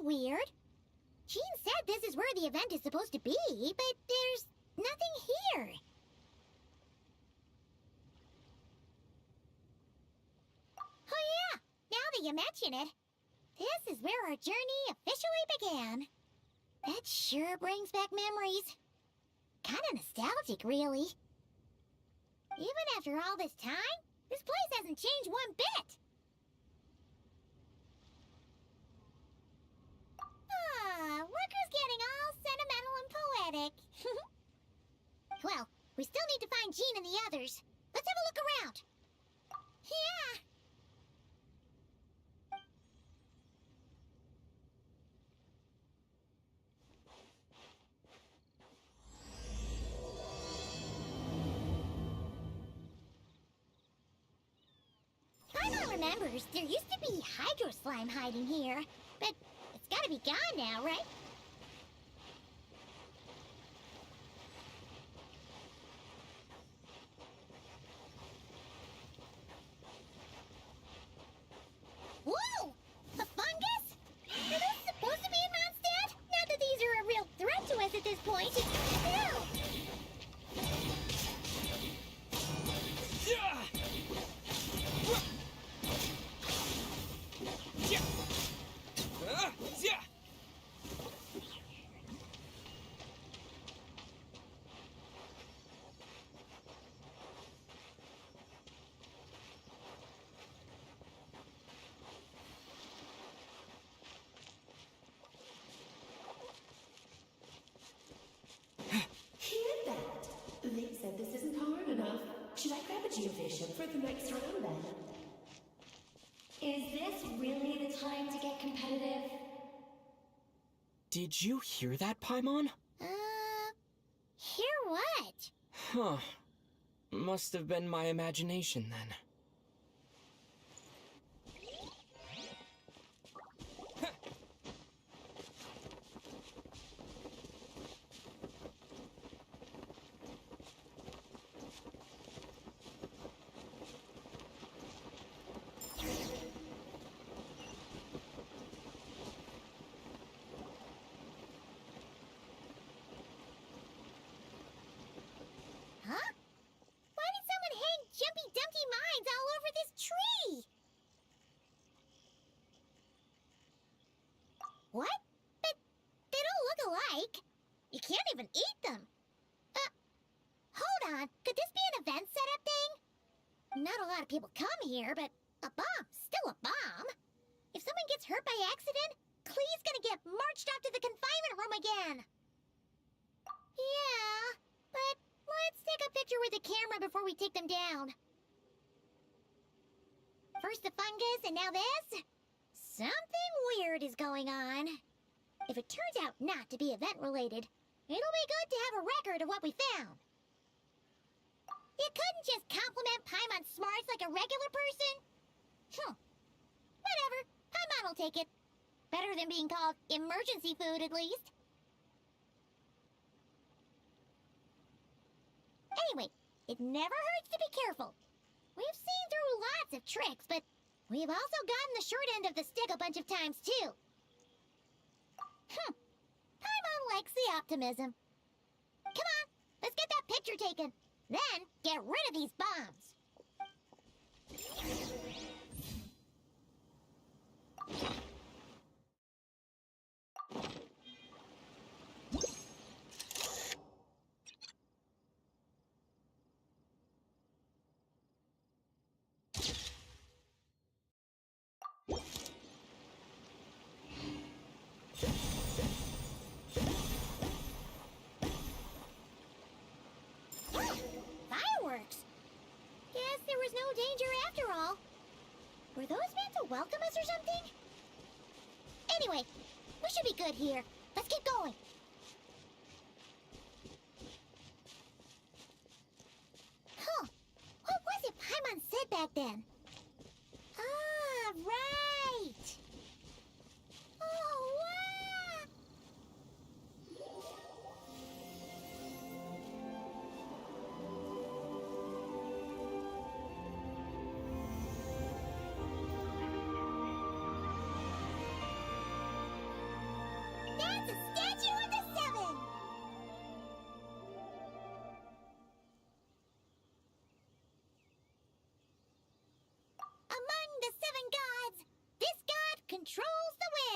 weird. Jean said this is where the event is supposed to be, but there's nothing here. Oh yeah, now that you mention it, this is where our journey officially began. That sure brings back memories. Kinda nostalgic, really. Even after all this time, this place hasn't changed one bit. Look who's getting all sentimental and poetic. Well, we still need to find Jean and the others. Let's have a look around. Yeah. Paimon remembers there used to be hydro slime hiding here, but it's gotta be gone now, right? Whoa! A fungus? Are those supposed to be in Mondstadt? Not that these are a real threat to us at this point. Still! They said this isn't hard enough. Should I grab a geovision for the next round then? Is this really the time to get competitive? Did you hear that, Paimon? Hear what? Huh. Must have been my imagination then. Huh? Why did someone hang Jumpy Dumpty mines all over this tree? What? But they don't look alike. You can't even eat them. Hold on. Could this be an event setup thing? Not a lot of people come here, but a bomb's still a bomb. If someone gets hurt by accident, Klee's gonna get marched off to the confinement room again. Yeah, but let's take a picture with the camera before we take them down. First the fungus, and now this? Something weird is going on. If it turns out not to be event-related, it'll be good to have a record of what we found. You couldn't just compliment Paimon's smarts like a regular person? Whatever. Paimon will take it. Better than being called emergency food, at least. Anyway, it never hurts to be careful. We've seen through lots of tricks, but we've also gotten the short end of the stick a bunch of times, too. Paimon likes the optimism. Come on, let's get that picture taken. Then, get rid of these bombs. Fireworks! Guess there was no danger after all. Were those meant to welcome us or something? Anyway, we should be good here. Let's keep going. Huh. What was it Paimon said back then? Ah, right! Oh, wow!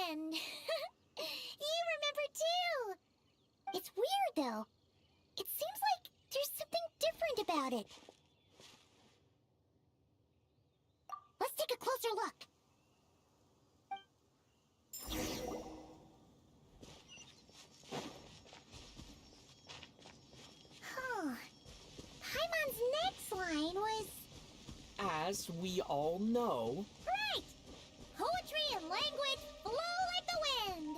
Wind! You remember too! It's weird though. It seems like there's something different about it. Let's take a closer look. Huh. Paimon's next line was... As we all know, Right! Poetry and language flow like the wind!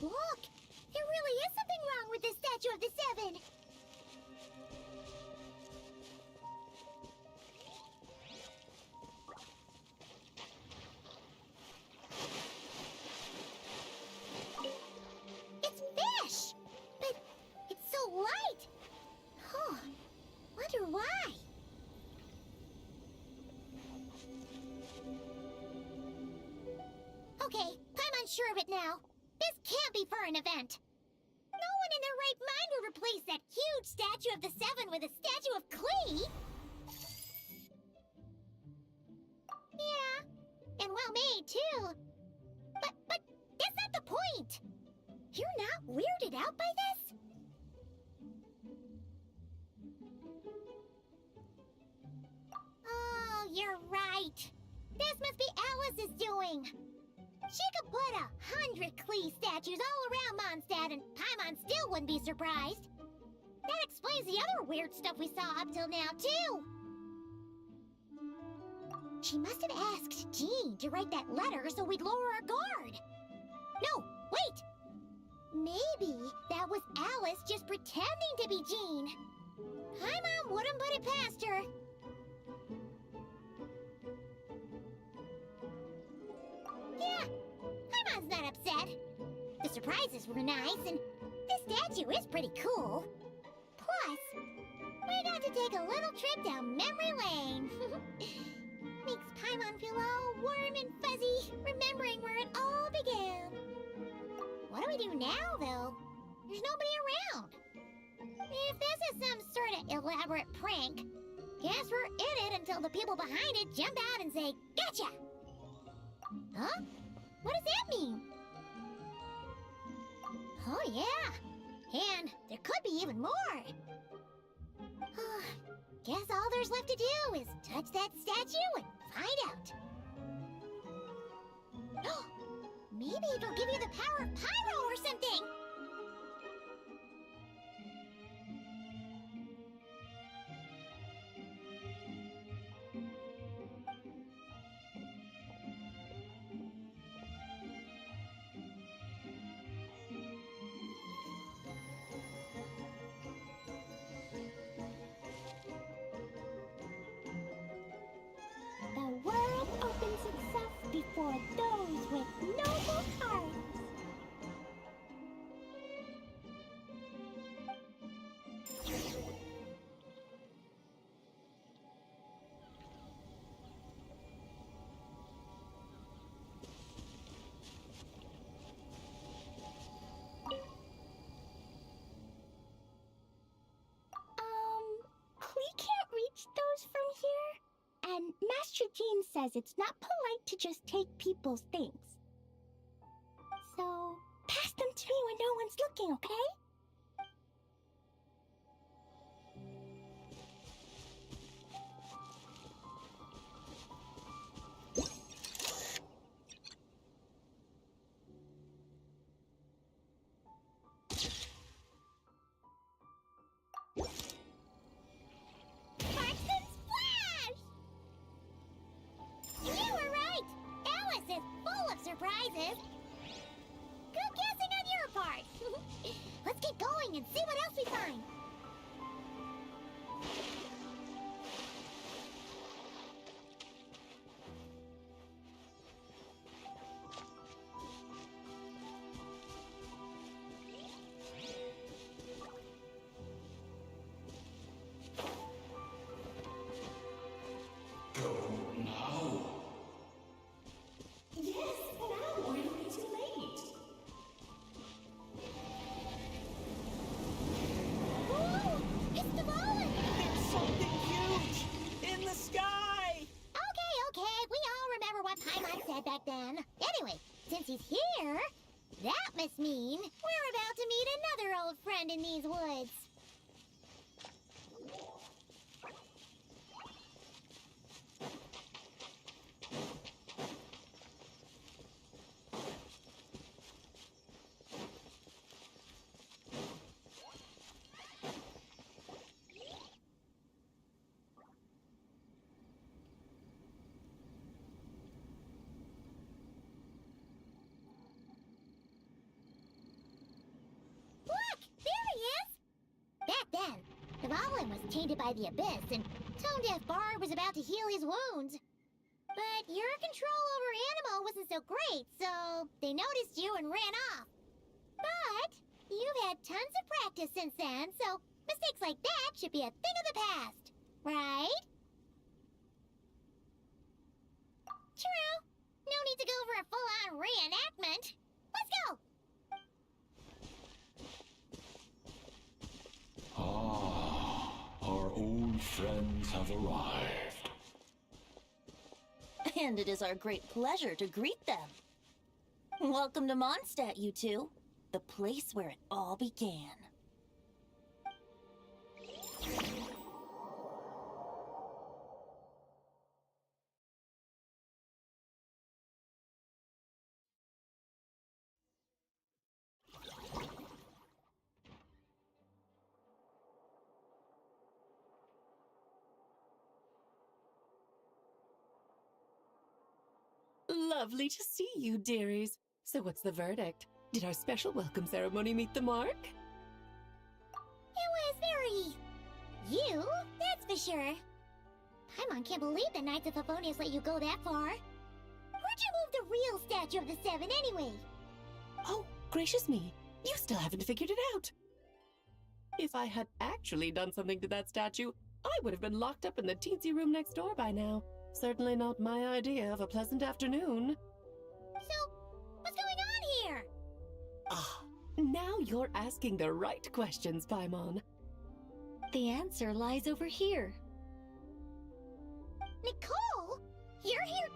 Look! There really is something wrong with this statue of the Seven! It's fish! But it's so light! Huh. Wonder why? Okay, Paimon's sure of it now. This can't be for an event. No one in their right mind would replace that huge statue of the Seven with a statue of Klee. Yeah, and well made too. But that's not the point. You're not weirded out by this? Oh, you're right. This must be Alice's doing. She could put 100 Klee statues all around Mondstadt and Paimon still wouldn't be surprised. That explains the other weird stuff we saw up till now, too. She must have asked Jean to write that letter so we'd lower our guard. No, wait! Maybe that was Alice just pretending to be Jean. Paimon wouldn't put it past her. Yeah, Paimon's not upset. The surprises were nice, and this statue is pretty cool. Plus, we got to take a little trip down memory lane. Makes Paimon feel all warm and fuzzy, remembering where it all began. What do we do now, though? There's nobody around. If this is some sort of elaborate prank, guess we're in it until the people behind it jump out and say, "Gotcha!" Huh? What does that mean? Oh, yeah. And there could be even more. Guess all there's left to do is touch that statue and find out. Maybe it'll give you the power of Pyro or something. The world opens itself before those with noble hearts. Klee can't reach those from here. And Master Jean says it's not polite to just take people's things. So, pass them to me when no one's looking, okay? Paxton's Flash! You were right! Alice is full of surprises! Good guessing on your part! Let's get going and see what else we find! Yes, now, or it'll be too late. this mean? We're about to meet another old friend in these woods. Look! There he is! Back then, Dvalin was tainted by the Abyss, and Tone Deaf Bard was about to heal his wounds. But your control over Animo wasn't so great, so they noticed you and ran off. But you've had tons of practice since then, so mistakes like that should be a thing of the past, right? True. No need to go for a full-on reenactment. Let's go! Our old friends have arrived. And it is our great pleasure to greet them. Welcome to Mondstadt, you two. The place where it all began. Lovely to see you, dearies. So what's the verdict? Did our special welcome ceremony meet the mark? It was very... you, that's for sure. Paimon can't believe the Knights of Favonius let you go that far. Where'd you move the real statue of the Seven anyway? Oh, gracious me. You still haven't figured it out. If I had actually done something to that statue, I would have been locked up in the teensy room next door by now. Certainly not my idea of a pleasant afternoon. So, what's going on here? Ah, now you're asking the right questions, Paimon. The answer lies over here. Nicole? You're here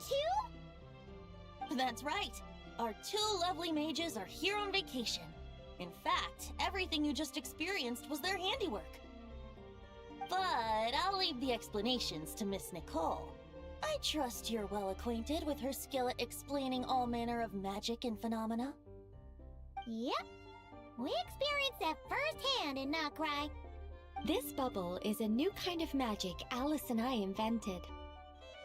too? That's right. Our two lovely mages are here on vacation. In fact, everything you just experienced was their handiwork. But I'll leave the explanations to Miss Nicole. I trust you're well acquainted with her skill at explaining all manner of magic and phenomena. Yep. We experienced that firsthand in Notcry. This bubble is a new kind of magic Alice and I invented.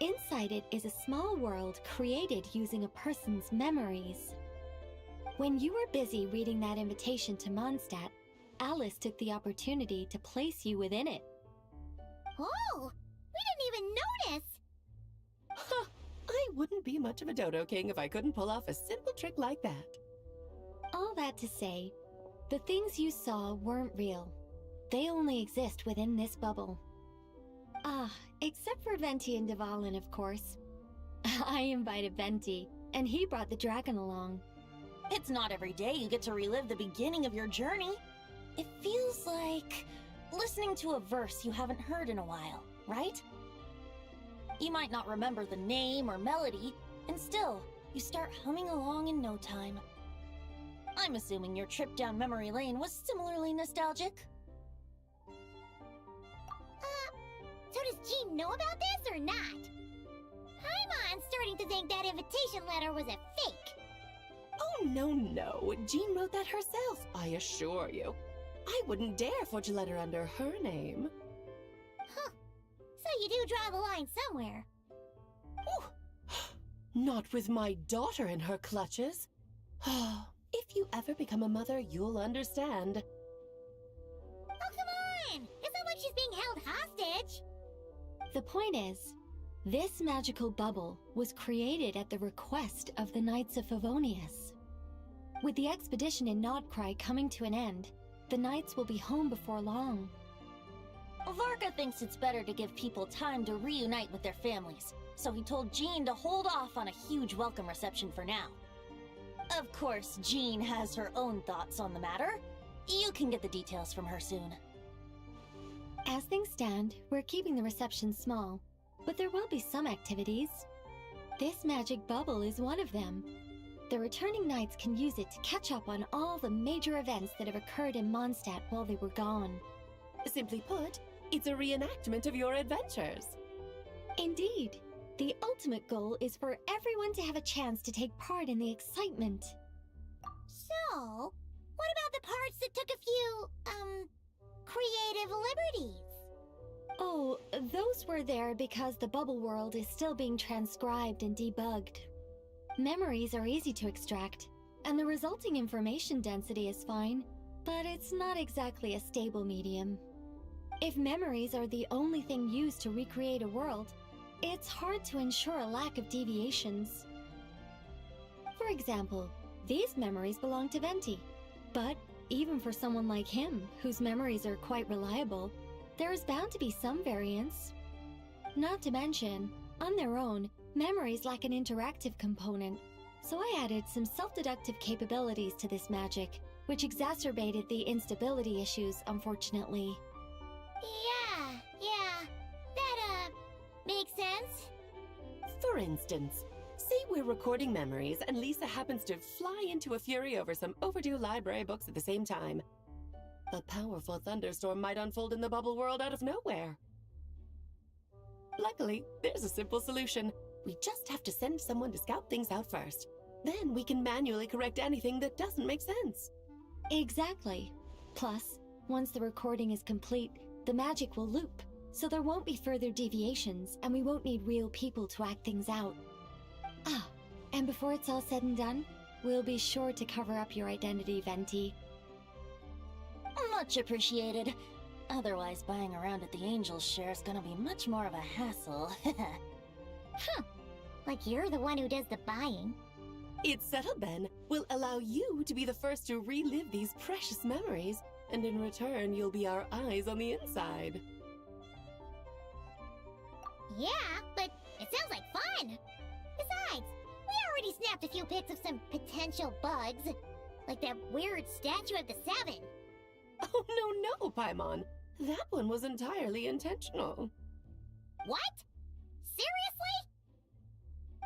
Inside it is a small world created using a person's memories. When you were busy reading that invitation to Mondstadt, Alice took the opportunity to place you within it. Oh, we didn't even notice. Huh, I wouldn't be much of a Dodo King if I couldn't pull off a simple trick like that. All that to say, the things you saw weren't real. They only exist within this bubble. Ah, except for Venti and Dvalin, of course. I invited Venti, and he brought the dragon along. It's not every day you get to relive the beginning of your journey. It feels like listening to a verse you haven't heard in a while, right? You might not remember the name or melody, and still, you start humming along in no time. I'm assuming your trip down memory lane was similarly nostalgic. So does Jean know about this or not? Paimon's starting to think that invitation letter was a fake. Oh, no. Jean wrote that herself, I assure you. I wouldn't dare forge a letter under her name. Huh. So you do draw the line somewhere. Not with my daughter in her clutches. If you ever become a mother, you'll understand. Oh, come on! It's not like she's being held hostage. The point is, this magical bubble was created at the request of the Knights of Favonius. With the expedition in Nodcry coming to an end, the Knights will be home before long. Varka thinks it's better to give people time to reunite with their families, so he told Jean to hold off on a huge welcome reception for now. Of course, Jean has her own thoughts on the matter. You can get the details from her soon. As things stand, we're keeping the reception small, but there will be some activities. This magic bubble is one of them. The returning knights can use it to catch up on all the major events that have occurred in Mondstadt while they were gone. Simply put, it's a reenactment of your adventures. Indeed. The ultimate goal is for everyone to have a chance to take part in the excitement. So, what about the parts that took a few, creative liberties? Oh, those were there because the bubble world is still being transcribed and debugged. Memories are easy to extract, and the resulting information density is fine, but it's not exactly a stable medium. If memories are the only thing used to recreate a world, it's hard to ensure a lack of deviations. For example, these memories belong to Venti, but even for someone like him, whose memories are quite reliable, there is bound to be some variance. Not to mention, on their own, memories lack an interactive component, so I added some self-deductive capabilities to this magic, which exacerbated the instability issues, unfortunately. Yeah, that, makes sense. For instance, say we're recording memories and Lisa happens to fly into a fury over some overdue library books at the same time. A powerful thunderstorm might unfold in the bubble world out of nowhere. Luckily, there's a simple solution. We just have to send someone to scout things out first. Then we can manually correct anything that doesn't make sense. Exactly. Plus, once the recording is complete, the magic will loop, so there won't be further deviations, and we won't need real people to act things out. Ah, and before it's all said and done, we'll be sure to cover up your identity, Venti. Much appreciated. Otherwise, buying around at the Angel's share is gonna be much more of a hassle. Like you're the one who does the buying. It's settled then. We'll allow you to be the first to relive these precious memories, and in return, you'll be our eyes on the inside. Yeah, but it sounds like fun. Besides, we already snapped a few pics of some potential bugs, like that weird statue of the Seven. Oh, no, Paimon. That one was entirely intentional. What? Seriously?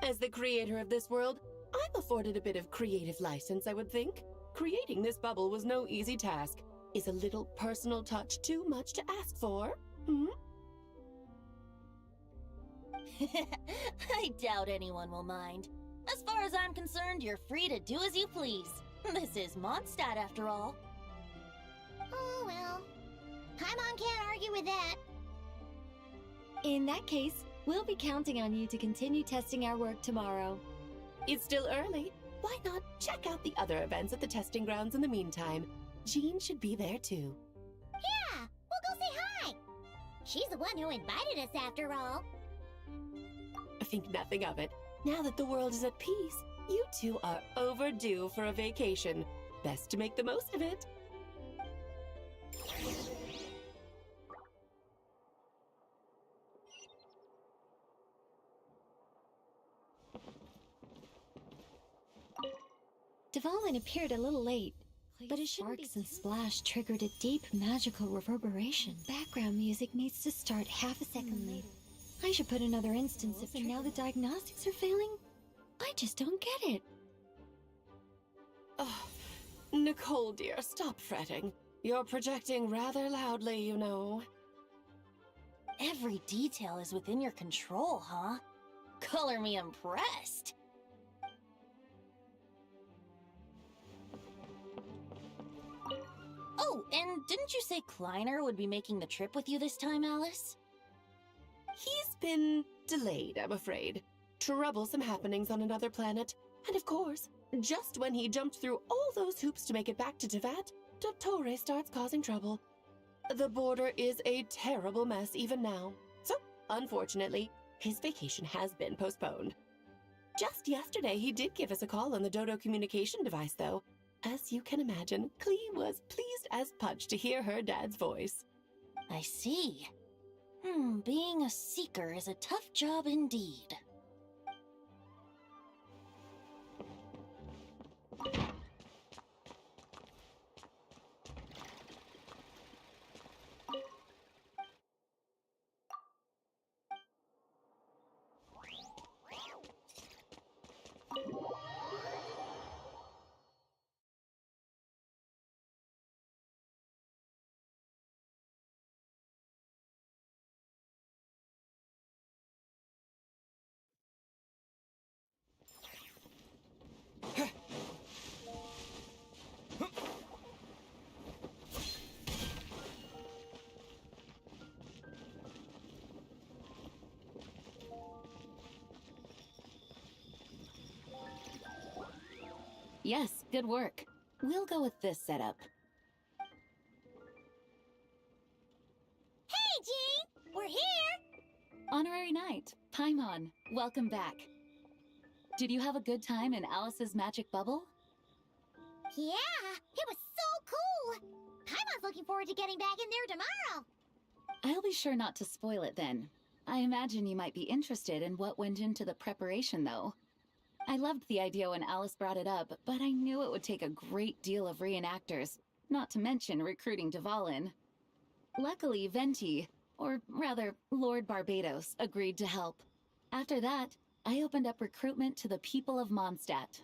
As the creator of this world, I'm afforded a bit of creative license, I would think. Creating this bubble was no easy task. Is a little personal touch too much to ask for? I doubt anyone will mind. As far as I'm concerned, you're free to do as you please. This is Mondstadt, after all. Oh, well. Paimon can't argue with that. In that case, we'll be counting on you to continue testing our work tomorrow. It's still early. Why not check out the other events at the testing grounds in the meantime? Jean should be there too. Yeah, we'll go say hi. She's the one who invited us after all. Think nothing of it. Now that the world is at peace, you two are overdue for a vacation. Best to make the most of it. Dvalin appeared a little late, but his sparks and splash triggered a deep magical reverberation. Background music needs to start half a second later. I should put another instance of now the diagnostics are failing? I just don't get it. Oh, Nicole, dear, stop fretting. You're projecting rather loudly, you know. Every detail is within your control, huh? Color me impressed. Oh, and didn't you say Kleiner would be making the trip with you this time, Alice? He's been delayed, I'm afraid. Troublesome happenings on another planet. And of course, just when he jumped through all those hoops to make it back to Tevat, Dottore starts causing trouble. The border is a terrible mess even now. So, unfortunately, his vacation has been postponed. Just yesterday, he did give us a call on the Dodo communication device, though. As you can imagine, Klee was pleased as punch to hear her dad's voice. I see. Being a seeker is a tough job indeed. Good work. We'll go with this setup. Hey, Jean! We're here! Honorary Knight, Paimon, welcome back. Did you have a good time in Alice's magic bubble? Yeah, it was so cool! Paimon's looking forward to getting back in there tomorrow. I'll be sure not to spoil it then. I imagine you might be interested in what went into the preparation, though. I loved the idea when Alice brought it up, but I knew it would take a great deal of reenactors, not to mention recruiting Dvalin. Luckily, Venti, or rather, Lord Barbados, agreed to help. After that, I opened up recruitment to the people of Mondstadt.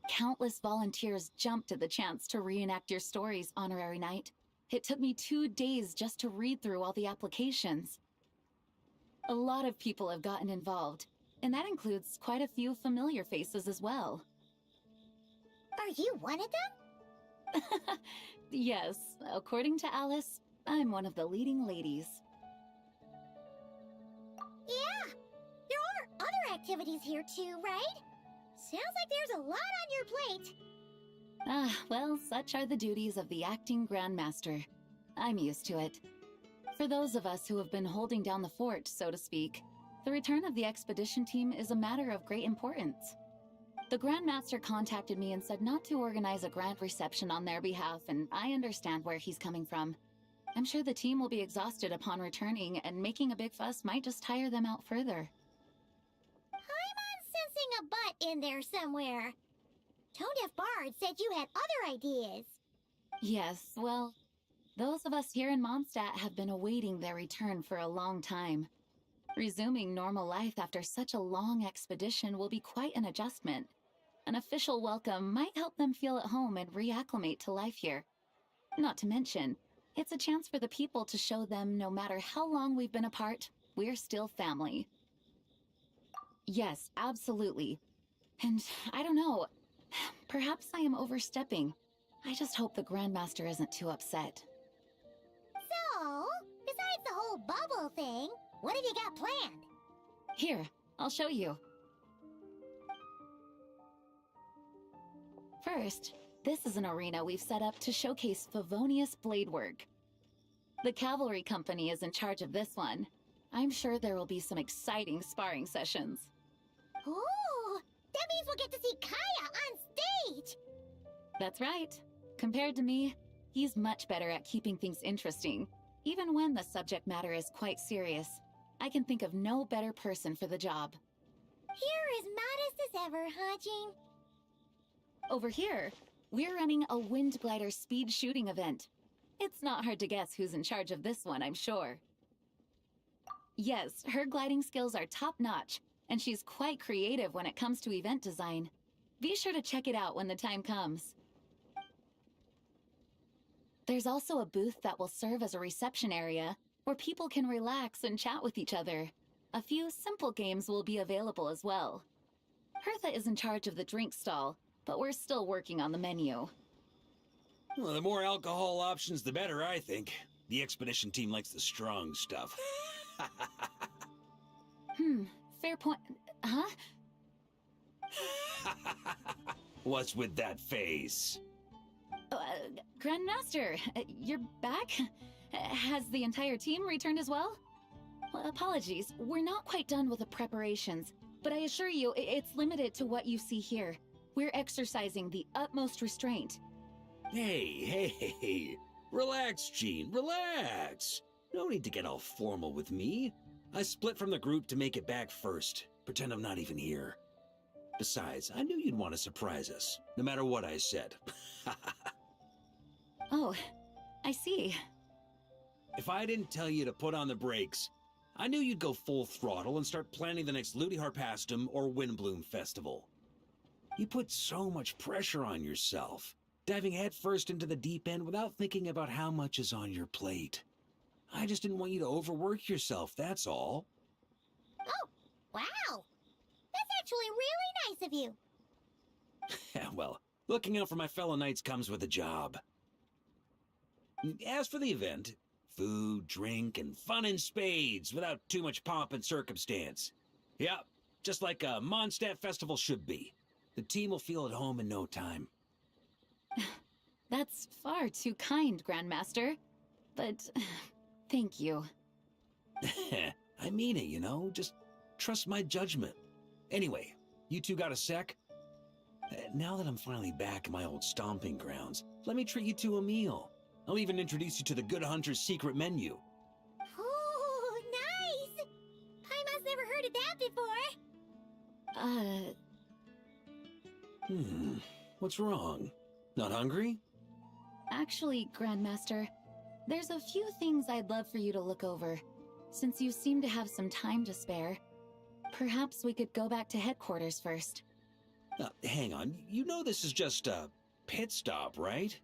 Countless volunteers jumped at the chance to reenact your stories, Honorary Knight. It took me 2 days just to read through all the applications. A lot of people have gotten involved, and that includes quite a few familiar faces as well. Are you one of them? Yes, according to Alice, I'm one of the leading ladies. Yeah, there are other activities here too, right? Sounds like there's a lot on your plate. Ah, well, such are the duties of the acting Grandmaster. I'm used to it. For those of us who have been holding down the fort, so to speak, the return of the expedition team is a matter of great importance. The Grandmaster contacted me and said not to organize a grand reception on their behalf, and I understand where he's coming from. I'm sure the team will be exhausted upon returning, and making a big fuss might just tire them out further. I'm sensing a butt in there somewhere. Tonedeaf Bard said you had other ideas. Yes, well, those of us here in Mondstadt have been awaiting their return for a long time. Resuming normal life after such a long expedition will be quite an adjustment. An official welcome might help them feel at home and reacclimate to life here. Not to mention, it's a chance for the people to show them no matter how long we've been apart, we're still family. Yes, absolutely. And I don't know, perhaps I am overstepping. I just hope the Grandmaster isn't too upset. So, besides the whole bubble thing, what have you got planned? Here, I'll show you. First, this is an arena we've set up to showcase Favonius blade work. The cavalry company is in charge of this one. I'm sure there will be some exciting sparring sessions. Ooh, that means we'll get to see Kaya on stage! That's right. Compared to me, he's much better at keeping things interesting, even when the subject matter is quite serious. I can think of no better person for the job. You're as modest as ever, huh, Jean? Over here, we're running a wind glider speed shooting event. It's not hard to guess who's in charge of this one, I'm sure. Yes, her gliding skills are top-notch, and she's quite creative when it comes to event design. Be sure to check it out when the time comes. There's also a booth that will serve as a reception area, where people can relax and chat with each other. A few simple games will be available as well. Hertha is in charge of the drink stall, but we're still working on the menu. Well, the more alcohol options, the better, I think. The expedition team likes the strong stuff. Fair point. Huh? What's with that face? Grandmaster, you're back? Has the entire team returned as well? Well, apologies, we're not quite done with the preparations, but I assure you, it's limited to what you see here. We're exercising the utmost restraint. Hey. Relax, Jean, relax. No need to get all formal with me. I split from the group to make it back first. Pretend I'm not even here. Besides, I knew you'd want to surprise us, no matter what I said. Oh, I see. If I didn't tell you to put on the brakes, I knew you'd go full throttle and start planning the next Ludi Harpastum or Windbloom Festival. You put so much pressure on yourself, diving headfirst into the deep end without thinking about how much is on your plate. I just didn't want you to overwork yourself, that's all. Oh, wow! That's actually really nice of you. Well, looking out for my fellow knights comes with a job. As for the event, food, drink, and fun in spades without too much pomp and circumstance. Yeah, just like a Mondstadt festival should be. The team will feel at home in no time. That's far too kind, Grandmaster. But thank you. I mean it, you know? Just trust my judgment. Anyway, you two got a sec? Now that I'm finally back in my old stomping grounds, let me treat you to a meal. I'll even introduce you to the Good Hunter's secret menu. Oh, nice! Paimon's never heard of that before. What's wrong? Not hungry? Actually, Grandmaster, there's a few things I'd love for you to look over. Since you seem to have some time to spare, perhaps we could go back to headquarters first. Hang on, you know this is just a pit stop, right?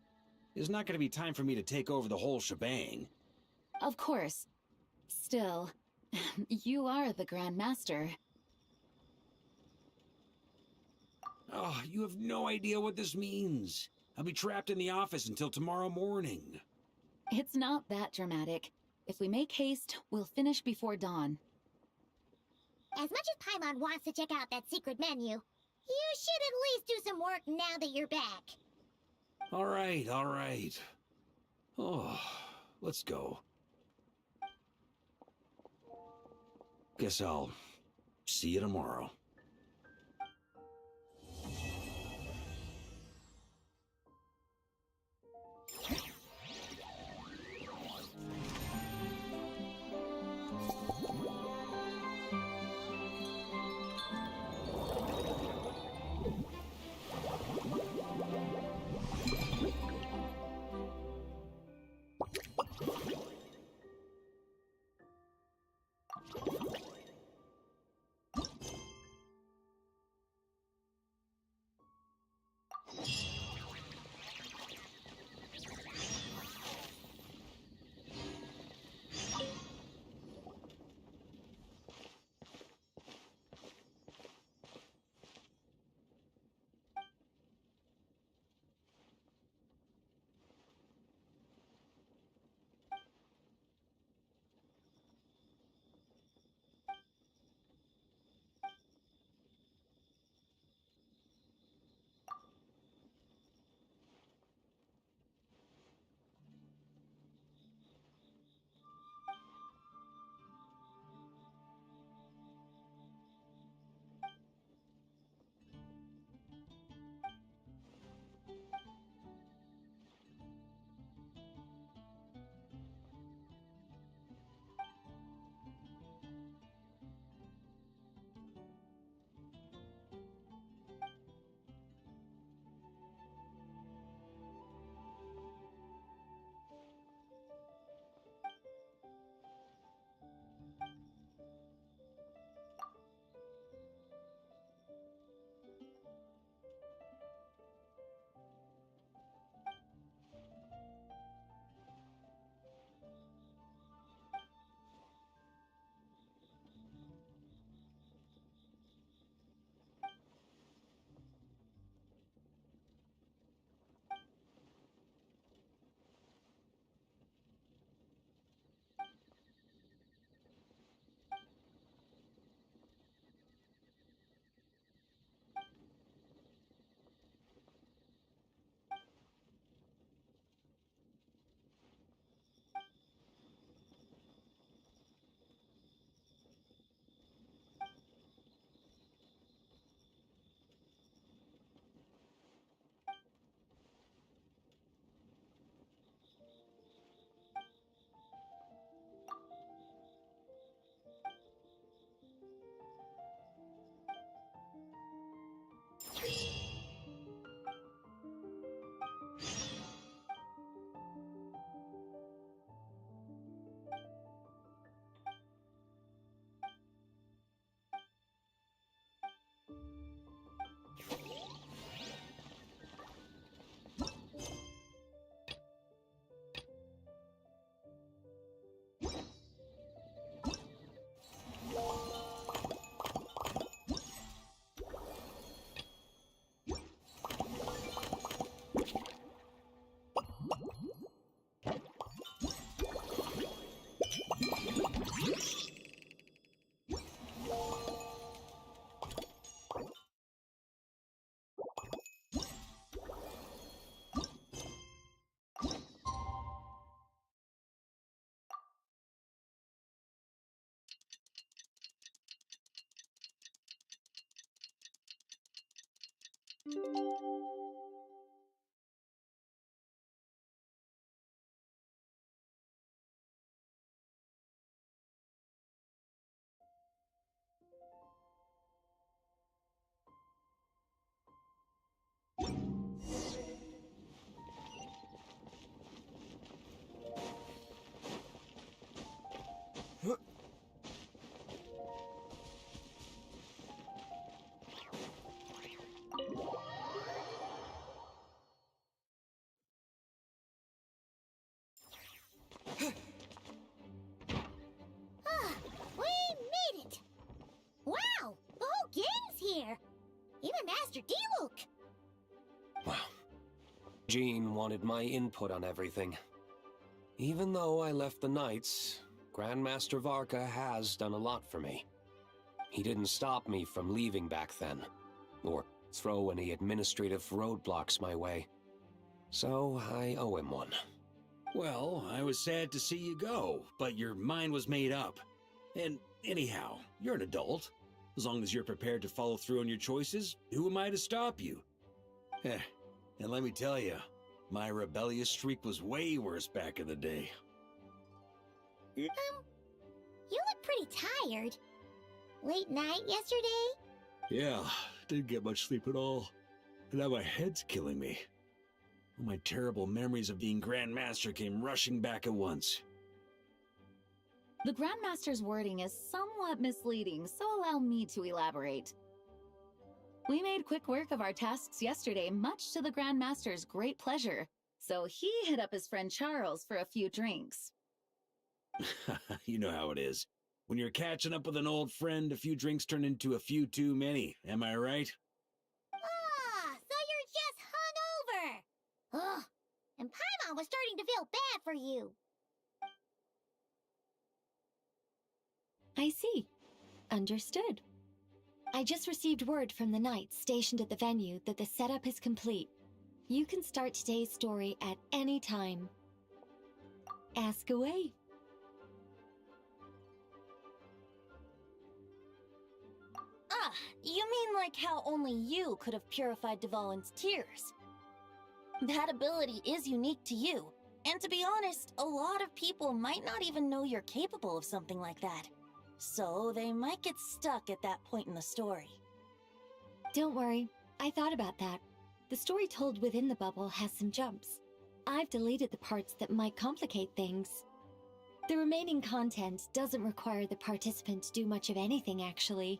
There's not going to be time for me to take over the whole shebang. Of course. Still, you are the Grandmaster. Oh, you have no idea what this means. I'll be trapped in the office until tomorrow morning. It's not that dramatic. If we make haste, we'll finish before dawn. As much as Paimon wants to check out that secret menu, you should at least do some work now that you're back. All right, all right. Oh, let's go. Guess I'll see you tomorrow. Ah, we made it! Wow, the whole gang's here! Even Master D-Luke! Wow. Jean wanted my input on everything. Even though I left the Knights, Grandmaster Varka has done a lot for me. He didn't stop me from leaving back then, or throw any administrative roadblocks my way. So I owe him one. Well, I was sad to see you go, but your mind was made up. And anyhow, you're an adult. As long as you're prepared to follow through on your choices, who am I to stop you? And let me tell you, my rebellious streak was way worse back in the day. You look pretty tired. Late night yesterday? Yeah, didn't get much sleep at all. And now my head's killing me. All my terrible memories of being Grand Master came rushing back at once. The Grandmaster's wording is somewhat misleading, so allow me to elaborate. We made quick work of our tasks yesterday, much to the Grandmaster's great pleasure, so he hit up his friend Charles for a few drinks. You know how it is. When you're catching up with an old friend, a few drinks turn into a few too many. Am I right? Ah, so you're just hungover! Ugh, and Paimon was starting to feel bad for you. I see. Understood. I just received word from the Knights stationed at the venue that the setup is complete. You can start today's story at any time. Ask away. Ah, you mean like how only you could have purified Dvalin's tears? That ability is unique to you, and to be honest, a lot of people might not even know you're capable of something like that. So they might get stuck at that point in the story. Don't worry, I thought about that. The story told within the bubble has some jumps. I've deleted the parts that might complicate things. The remaining content doesn't require the participant to do much of anything, actually.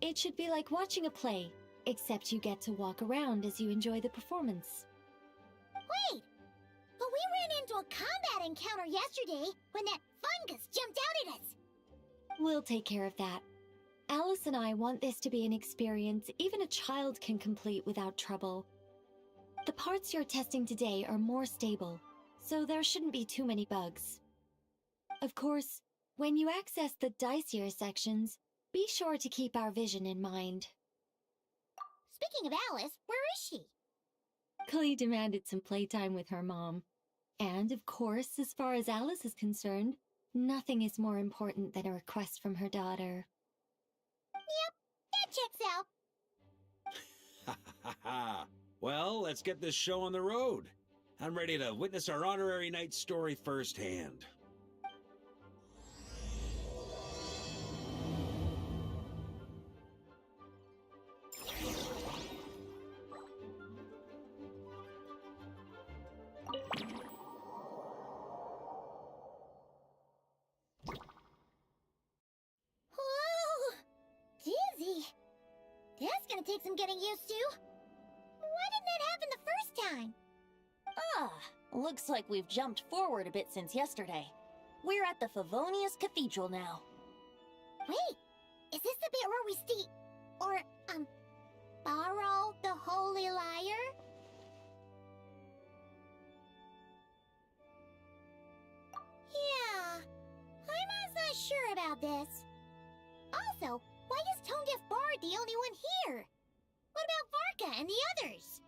It should be like watching a play, except you get to walk around as you enjoy the performance. Wait! But we ran into a combat encounter yesterday when that fungus jumped out at us! We'll take care of that. Alice and I want this to be an experience even a child can complete without trouble. The parts you're testing today are more stable, so there shouldn't be too many bugs. Of course, when you access the dicier sections, be sure to keep our vision in mind. Speaking of Alice, where is she? Clee demanded some playtime with her mom. And of course, as far as Alice is concerned, nothing is more important than a request from her daughter. Yep, that checks out. Ha ha ha! Well, let's get this show on the road. I'm ready to witness our honorary knight story firsthand. Whoa! Dizzy. That's gonna take some getting used to. Why didn't that happen the first time? Ah, looks like we've jumped forward a bit since yesterday. We're at the Favonius Cathedral now. Wait, is this the bit where we steal... or, borrow the Holy Lyre? Yeah, I'm not sure about this. Also, why is Tone Deaf Bard the only one here? What about Varka and the others?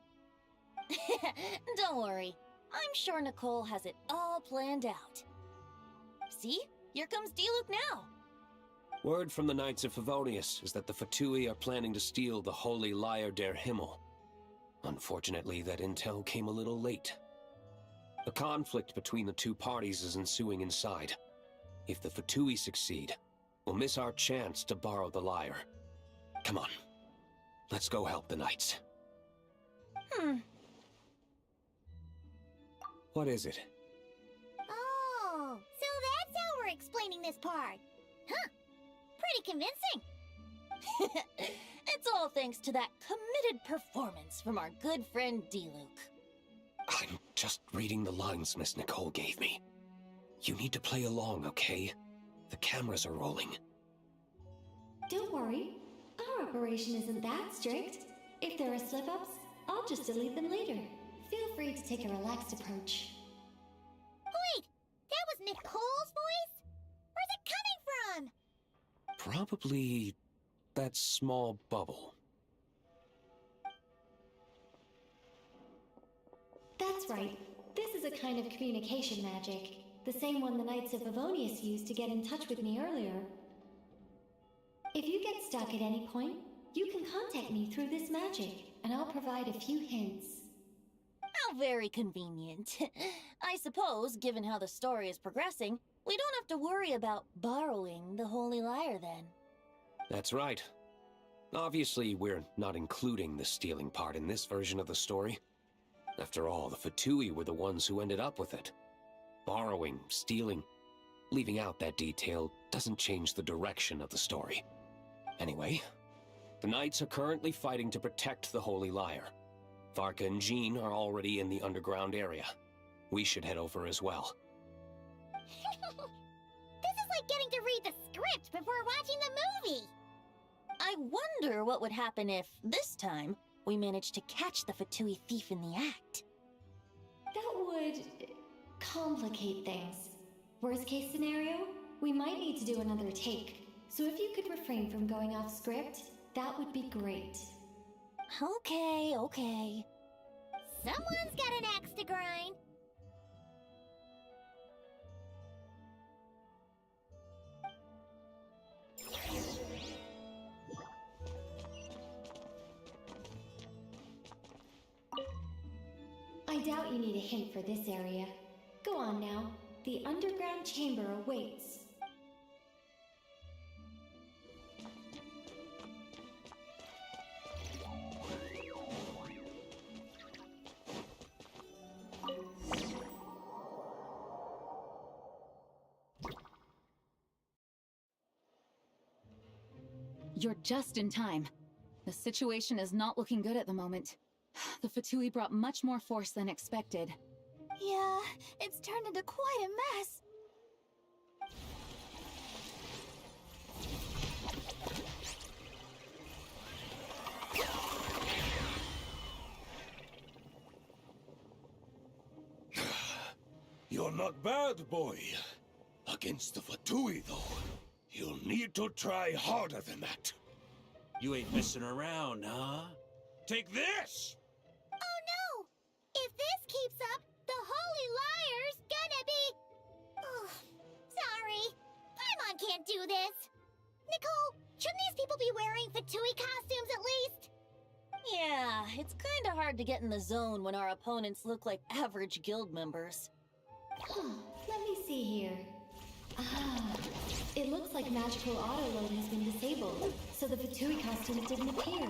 Don't worry. I'm sure Nicole has it all planned out. See? Here comes D-Luke now. Word from the Knights of Favonius is that the Fatui are planning to steal the Holy Lyre der Himmel. Unfortunately, that intel came a little late. A conflict between the two parties is ensuing inside. If the Fatui succeed, we'll miss our chance to borrow the lyre. Come on, let's go help the knights. What is it? Oh, so that's how we're explaining this part. Huh. Pretty convincing. It's all thanks to that committed performance from our good friend D-Luke. I'm just reading the lines Miss Nicole gave me. You need to play along, okay? The cameras are rolling. Don't worry. Our operation isn't that strict. If there are slip-ups, I'll just delete them later. Feel free to take a relaxed approach. Wait, that was Nicole's voice? Where's it coming from? Probably that small bubble. That's right. This is a kind of communication magic. The same one the Knights of Favonius used to get in touch with me earlier. If you get stuck at any point, you can contact me through this magic, and I'll provide a few hints. How very convenient. I suppose, given how the story is progressing, we don't have to worry about borrowing the Holy Lyre then. That's right. Obviously, we're not including the stealing part in this version of the story. After all, the Fatui were the ones who ended up with it. Borrowing, stealing, leaving out that detail doesn't change the direction of the story. Anyway, the Knights are currently fighting to protect the Holy Lyre. Varka and Jean are already in the underground area. We should head over as well. This is like getting to read the script before watching the movie. I wonder what would happen if, this time, we managed to catch the Fatui thief in the act. That would complicate things. Worst case scenario, we might need to do another take. So if you could refrain from going off script, that would be great. Okay. Someone's got an axe to grind. I doubt you need a hint for this area. Go on now. The underground chamber awaits. You're just in time. The situation is not looking good at the moment. The Fatui brought much more force than expected. Yeah, it's turned into quite a mess. You're not bad, boy. Against the Fatui, though, you'll need to try harder than that. You ain't messing around, huh? Take this! Oh no! If this keeps up, the Holy Lyre's gonna be... Oh, sorry. Paimon can't do this. Nicole, shouldn't these people be wearing Fatui costumes at least? Yeah, it's kinda hard to get in the zone when our opponents look like average guild members. Let me see here. It looks like magical auto-load has been disabled, so the Fatui costumes didn't appear.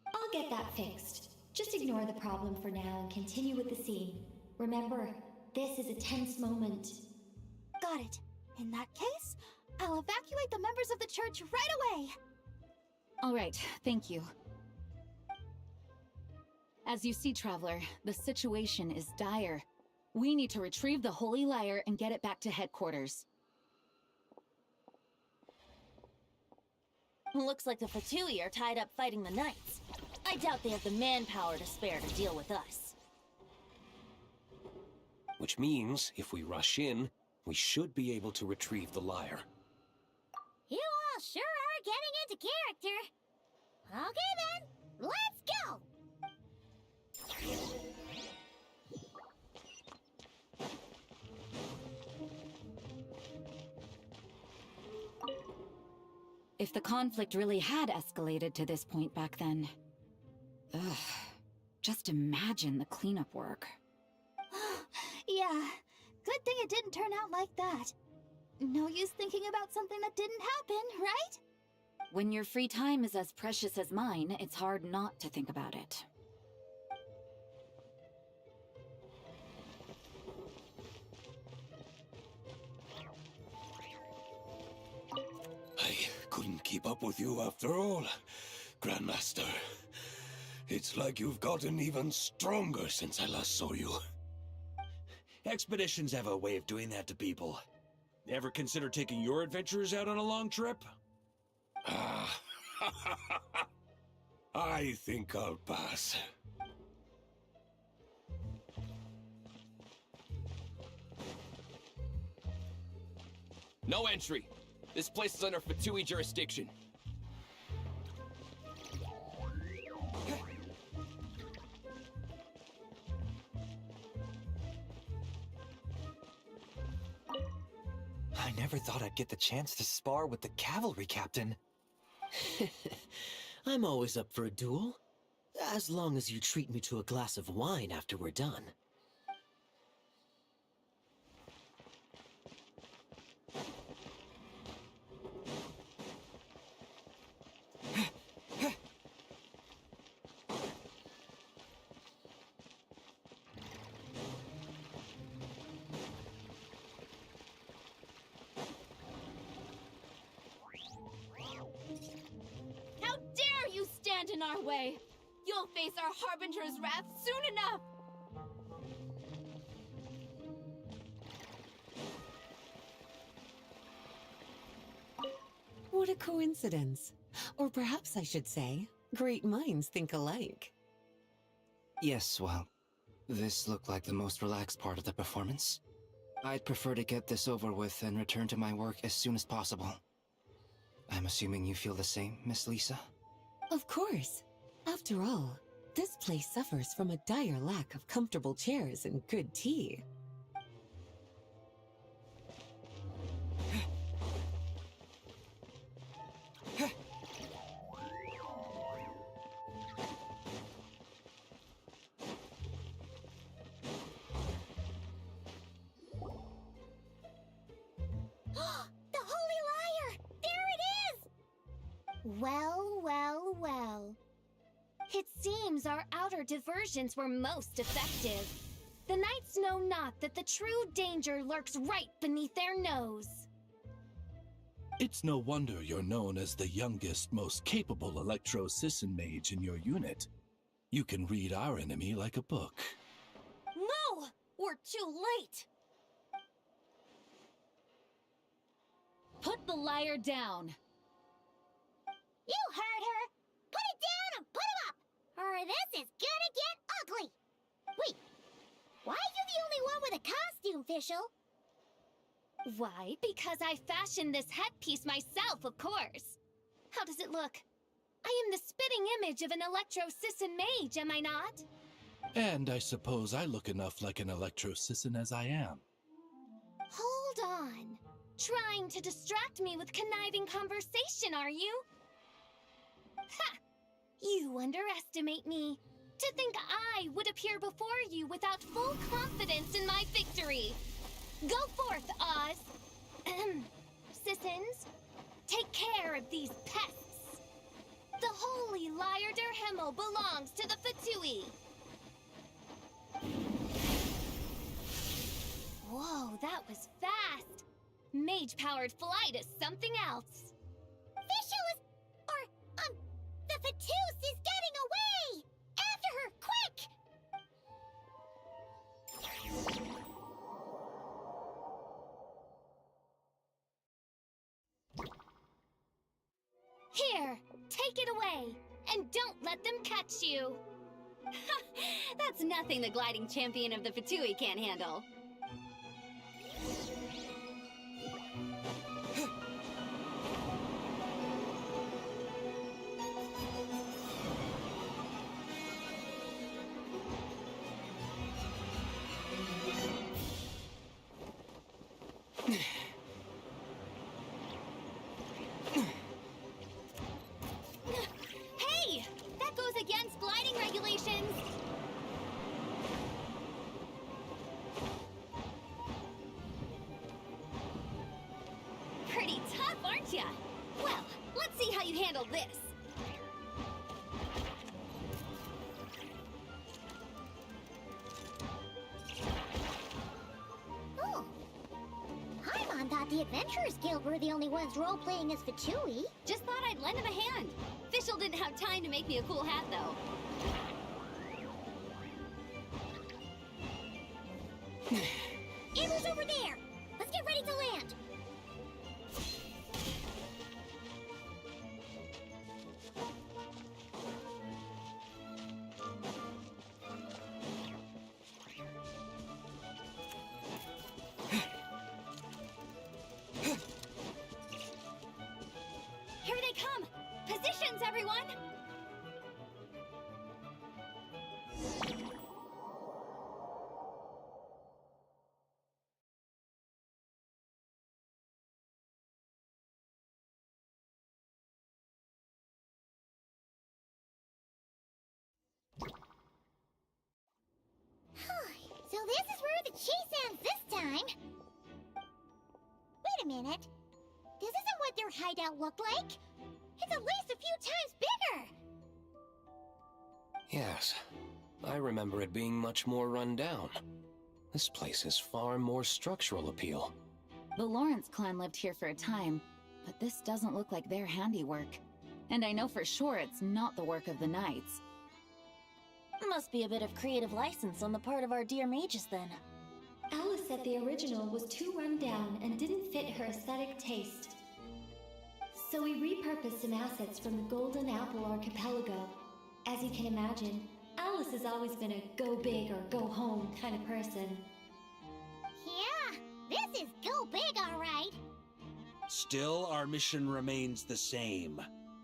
I'll get that fixed. Just ignore the problem for now and continue with the scene. Remember, this is a tense moment. Got it. In that case, I'll evacuate the members of the church right away. All right, thank you. As you see, Traveler, the situation is dire. We need to retrieve the Holy Lyre and get it back to headquarters. Looks like the Fatui are tied up fighting the Knights. I doubt they have the manpower to spare to deal with us. Which means, if we rush in, we should be able to retrieve the lyre. You all sure are getting into character. Okay then, let's go! if the conflict really had escalated to this point back then. Ugh. Just imagine the cleanup work. Yeah, good thing it didn't turn out like that. No use thinking about something that didn't happen, right? When your free time is as precious as mine, it's hard not to think about it. I couldn't keep up with you after all, Grandmaster. It's like you've gotten even stronger since I last saw you. Expeditions have a way of doing that to people. Ever consider taking your adventurers out on a long trip? Ah, I think I'll pass. No entry. This place is under Fatui jurisdiction. I never thought I'd get the chance to spar with the cavalry captain. I'm always up for a duel. As long as you treat me to a glass of wine after we're done. How dare you stand in our way! You'll face our Harbinger's wrath soon enough! What a coincidence. Or perhaps I should say, great minds think alike. Yes, well, this looked like the most relaxed part of the performance. I'd prefer to get this over with and return to my work as soon as possible. I'm assuming you feel the same, Miss Lisa? Of course. After all, this place suffers from a dire lack of comfortable chairs and good tea. The Holy Liar! There it is! Well, well, well. It seems our outer diversions were most effective. The knights know not that the true danger lurks right beneath their nose. It's no wonder you're known as the youngest, most capable electro-Sisson mage in your unit. You can read our enemy like a book. No! We're too late! Put the liar down! You heard her! Put it down and put him up! Or this is gonna get ugly! Wait, why are you the only one with a costume, Fischl? Why, because I fashioned this headpiece myself, of course. How does it look? I am the spitting image of an electro-Sisson mage, am I not? And I suppose I look enough like an electro-Sisson as I am. Hold on. Trying to distract me with conniving conversation, are you? Ha! You underestimate me. To think I would appear before you without full confidence in my victory. Go forth, Oz. Sissons, take care of these pests. The holy Liar der Himmel belongs to the Fatui. Whoa, that was fast. Mage-powered flight is something else. Fischl is... the Fatus is getting away! After her, quick! Here, take it away, and don't let them catch you. That's nothing the gliding champion of the Fatui can't handle. aren't ya? Well, let's see how you handle this. Oh. Paimon thought the Adventurers Guild were the only ones role-playing as Fatui. Just thought I'd lend him a hand. Fischl didn't have time to make me a cool hat, though. Amber's over there! Let's get ready to land! Here they come! Positions, everyone! So this is where the chase ends this time. Wait a minute. This isn't what their hideout looked like. It's at least a few times bigger. Yes, I remember it being much more run down. This place has far more structural appeal. The Lawrence clan lived here for a time, but this doesn't look like their handiwork. And I know for sure it's not the work of the knights. Must be a bit of creative license on the part of our dear mages, then. Alice said the original was too run down and didn't fit her aesthetic taste. So we repurposed some assets from the Golden Apple Archipelago. As you can imagine, Alice has always been a go big or go home kind of person. Yeah, this is go big, all right. Still, our mission remains the same.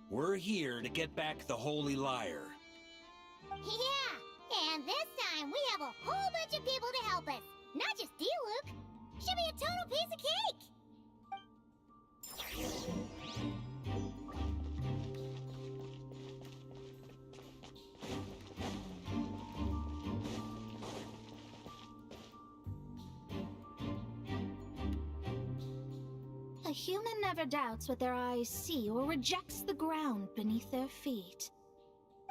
We're here to get back the Holy Lyre. Yeah, and this time we have a whole bunch of people to help us. Not just Diluc. Should be a total piece of cake. A human never doubts what their eyes see or rejects the ground beneath their feet.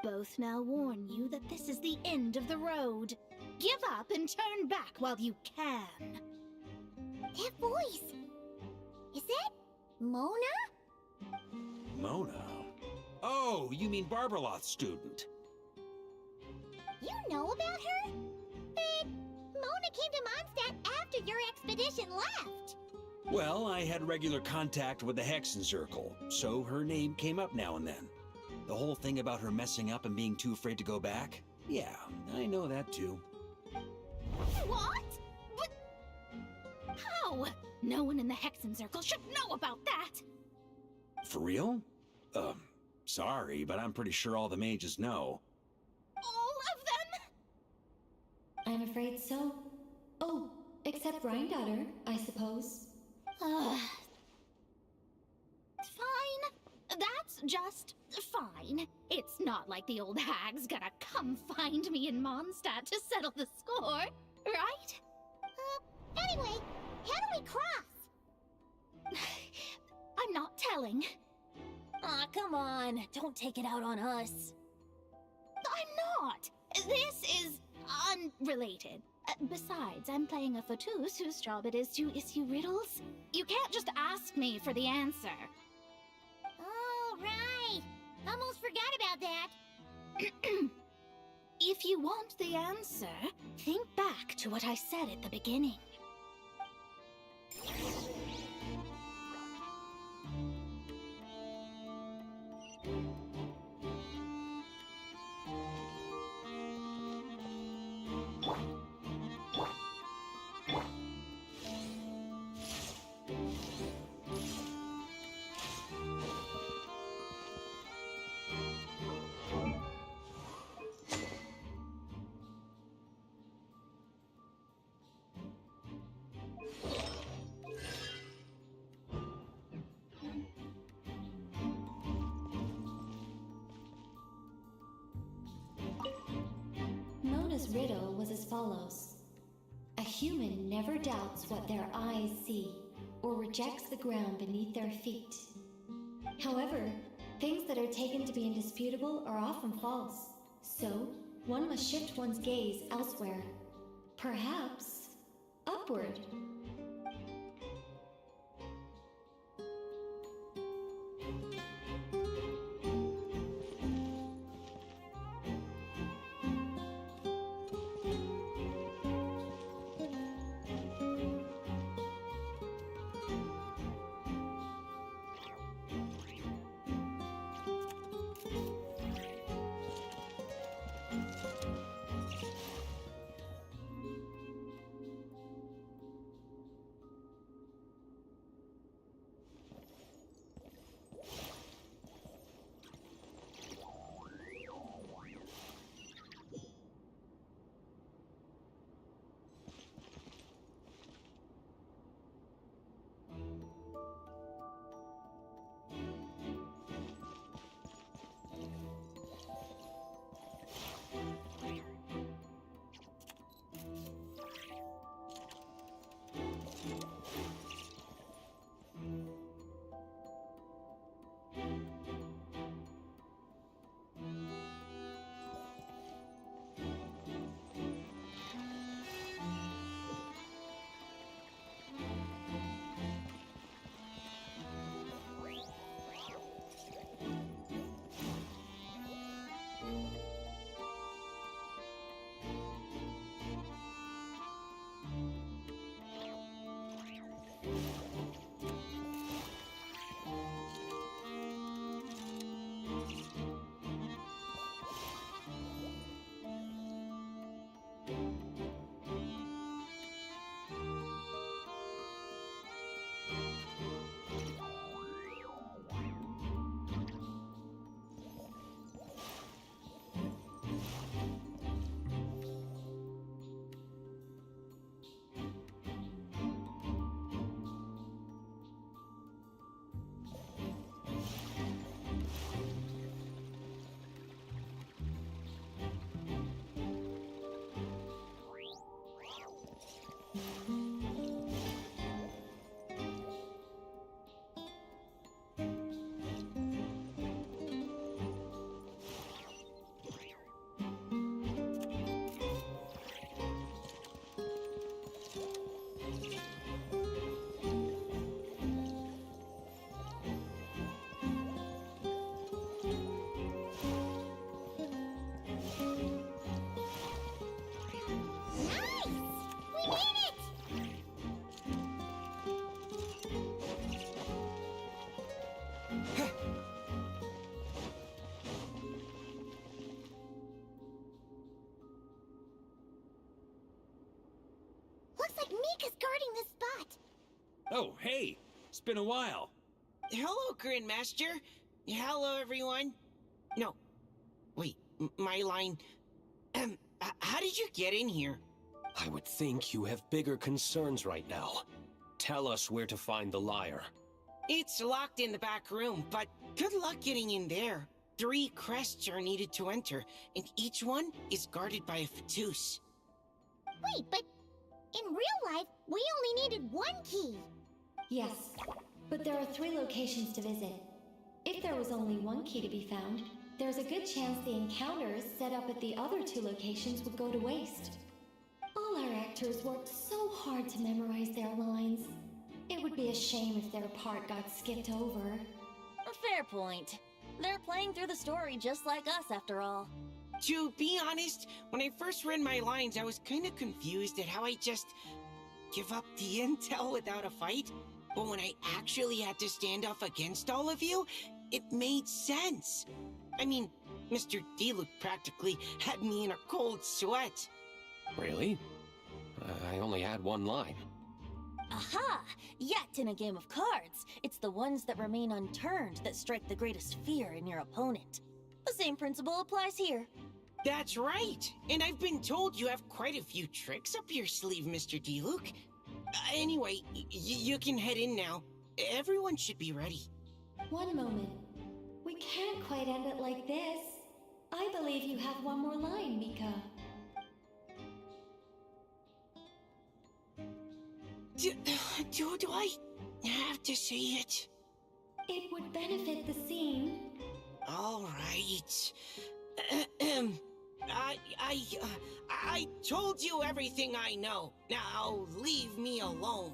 Both now warn you that this is the end of the road. Give up and turn back while you can. That voice. Is that Mona? Mona? Oh, you mean Barbarloth's student. You know about her? But Mona came to Mondstadt after your expedition left. Well, I had regular contact with the Hexen Circle, so her name came up now and then. The whole thing about her messing up and being too afraid to go back? Yeah, I know that too. What? But how? No one in the Hexen Circle should know about that. For real? Sorry, but I'm pretty sure all the mages know. All of them? I'm afraid so. Oh, except Granddaughter, I suppose. Fine. That's just fine. It's not like the old hag's gonna come find me in Mondstadt to settle the score, right? Anyway, how do we cross? I'm not telling. Aw, come on. Don't take it out on us. I'm not. This is unrelated. Besides, I'm playing a fatus whose job it is to issue riddles. You can't just ask me for the answer. Oh, right. Almost forgot about that. If you want the answer, think back to what I said at the beginning. Mona's riddle was as follows. A human never doubts what their eyes see or rejects the ground beneath their feet. However, things that are taken to be indisputable are often false, so one must shift one's gaze elsewhere. Perhaps upward. Looks like Mika's guarding this spot. Oh, hey! It's been a while. Hello, Grandmaster. Hello, everyone. No. Wait, my line. How did you get in here? I would think you have bigger concerns right now. Tell us where to find the lyre. It's locked in the back room, but good luck getting in there. 3 crests are needed to enter, and each one is guarded by a Fatus. Wait, but in real life, we only needed 1 key. Yes, but there are 3 locations to visit. If there was only 1 key to be found, there's a good chance the encounters set up at the other 2 locations would go to waste. All our actors worked so hard to memorize their lines. It would be a shame if their part got skipped over. A fair point. They're playing through the story just like us, after all. To be honest, when I first read my lines, I was kind of confused at how I just give up the intel without a fight. But when I actually had to stand off against all of you, it made sense. I mean, Mr. Diluc practically had me in a cold sweat. Really? I only had 1 line. Aha! Yet in a game of cards, it's the ones that remain unturned that strike the greatest fear in your opponent. The same principle applies here. That's right! And I've been told you have quite a few tricks up your sleeve, Mr. Diluc. Anyway, you can head in now. Everyone should be ready. One moment. We can't quite end it like this. I believe you have 1 more line, Mika. Do I? have to see it. It would benefit the scene. All right. I told you everything I know. Now leave me alone.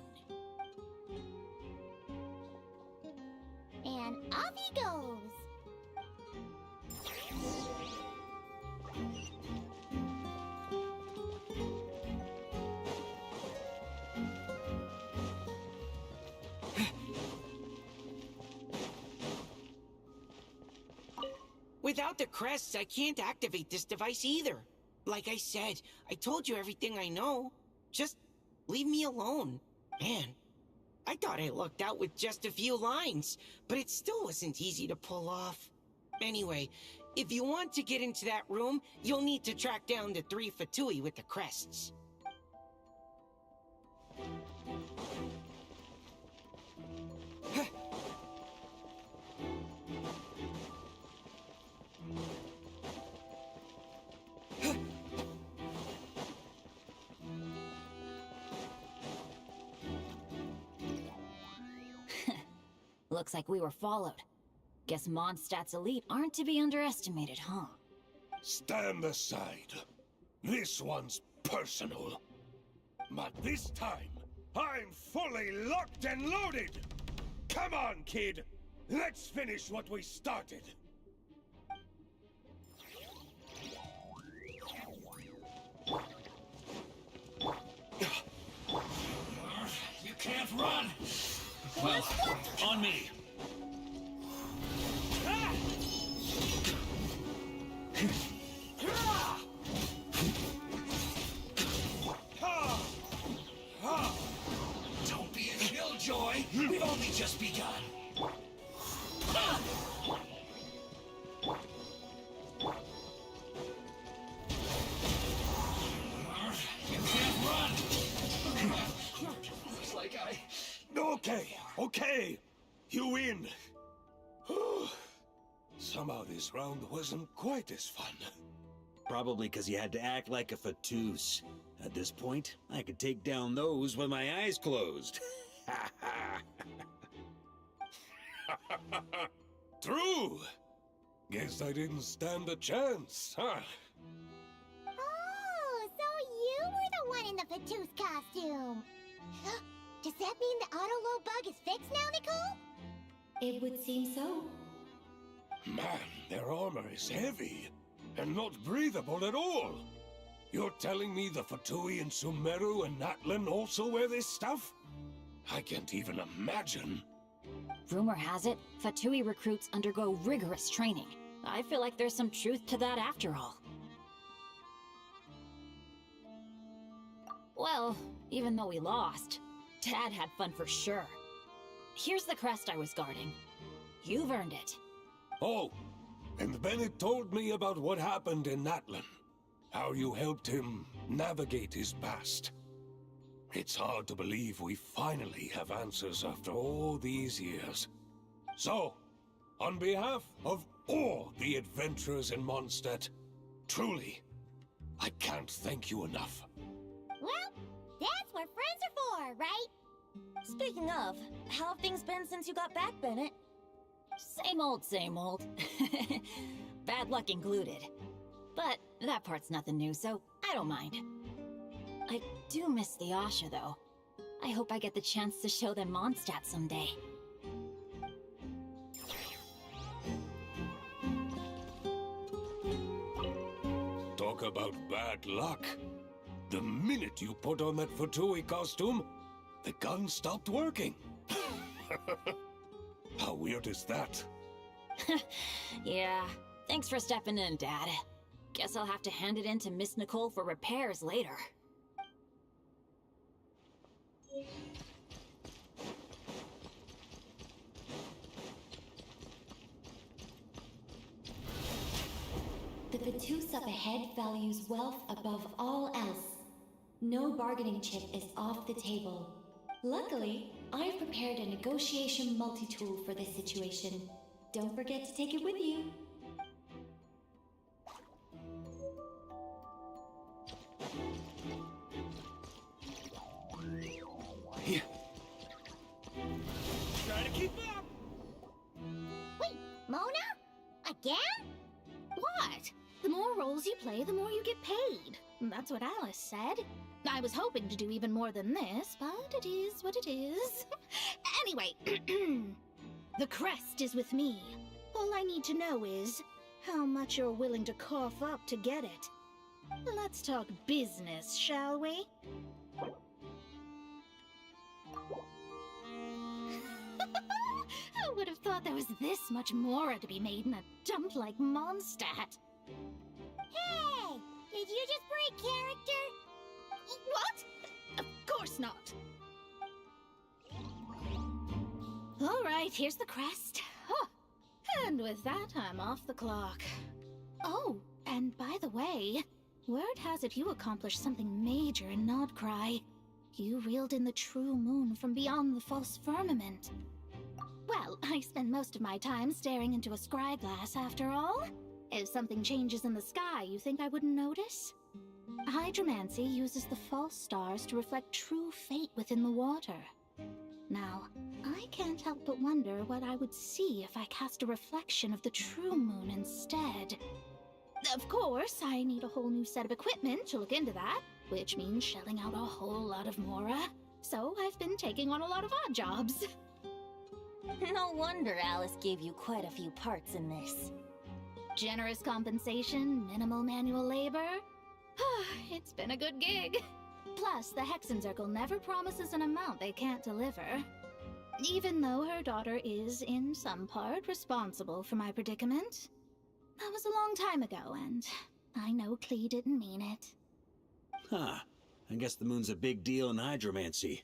And off he goes. Without the crests, I can't activate this device either. Like I said, I told you everything I know. Just leave me alone. Man, I thought I lucked out with just a few lines, but it still wasn't easy to pull off. Anyway, if you want to get into that room, you'll need to track down the 3 Fatui with the crests. Looks like we were followed. Guess Mondstadt's elite aren't to be underestimated, huh? Stand aside. This one's personal. But this time, I'm fully locked and loaded! Come on, kid! Let's finish what we started! You can't run! Well, on me! Don't be a killjoy! We've only just begun! You can't run! Looks like I... Okay. You win. Somehow this round wasn't quite as fun. Probably because you had to act like a Fatus. At this point, I could take down those with my eyes closed. True. Guess I didn't stand a chance, huh? Oh, so you were the one in the Fatou's costume. Does that mean the auto-low bug is fixed now, Nicole? It would seem so. Man, their armor is heavy and not breathable at all. You're telling me the Fatui in Sumeru and Natlan also wear this stuff? I can't even imagine. Rumor has it, Fatui recruits undergo rigorous training. I feel like there's some truth to that after all. Well, even though we lost, Dad had fun for sure. Here's the crest I was guarding. You've earned it. Oh, and Bennett told me about what happened in Natlan. How you helped him navigate his past. It's hard to believe we finally have answers after all these years. So, on behalf of all the adventurers in Mondstadt, truly, I can't thank you enough. Well, that's what friends are for, right? Speaking of, how have things been since you got back, Bennett? Same old, same old. Bad luck included. But that part's nothing new, so I don't mind. I do miss the Asha, though. I hope I get the chance to show them Mondstadt someday. Talk about bad luck. The minute you put on that Fatui costume, the gun stopped working. How weird is that? Yeah, thanks for stepping in, Dad. Guess I'll have to hand it in to Miss Nicole for repairs later. The Fatus up ahead values wealth above all else. No bargaining chip is off the table. Luckily, I've prepared a negotiation multi-tool for this situation. Don't forget to take it with you. Here. keep up! Wait, Mona? Again? What? The more roles you play, the more you get paid. That's what Alice said. I was hoping to do even more than this, but it is what it is. Anyway, the crest is with me. All I need to know is how much you're willing to cough up to get it. Let's talk business, shall we? I would have thought there was this much more to be made in a dump like Mondstadt. Hey! Did you just break character? What? Of course not. All right, here's the crest. Huh. And with that, I'm off the clock. Oh, and by the way, word has it you accomplished something major in Nodcry. You reeled in the true moon from beyond the false firmament. Well, I spend most of my time staring into a scry glass after all. If something changes in the sky, you think I wouldn't notice? Hydromancy uses the false stars to reflect true fate within the water. Now, I can't help but wonder what I would see if I cast a reflection of the true moon instead. Of course, I need a whole new set of equipment to look into that, which means shelling out a whole lot of mora. So I've been taking on a lot of odd jobs. No wonder Alice gave you quite a few parts in this. Generous compensation, minimal manual labor. It's been a good gig. Plus, the Hexen Circle never promises an amount they can't deliver. Even though her daughter is, in some part, responsible for my predicament. That was a long time ago, and I know Klee didn't mean it. Huh. I guess the moon's a big deal in hydromancy.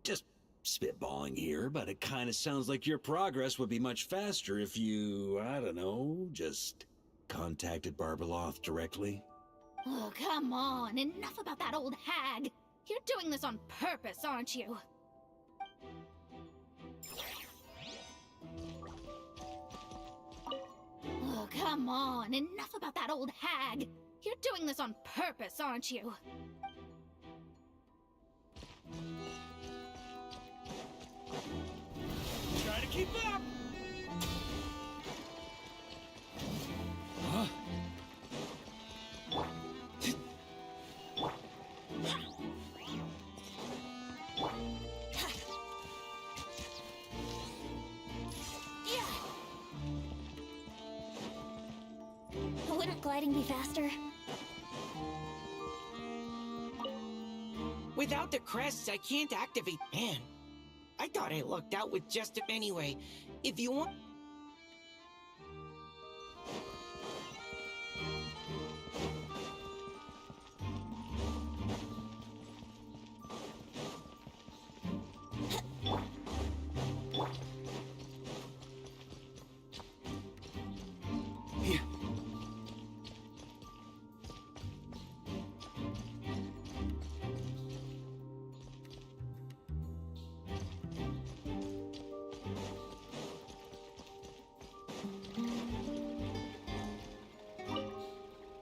Just spitballing here, but it kind of sounds like your progress would be much faster if you, I don't know, just contacted Barbeloth directly. Oh, come on. Enough about that old hag. You're doing this on purpose, aren't you? Oh, come on. Enough about that old hag. You're doing this on purpose, aren't you? Try to keep up! Huh? Wouldn't gliding be faster? Without the crests, I can't activate. Man, I thought I lucked out with just him anyway. If you want...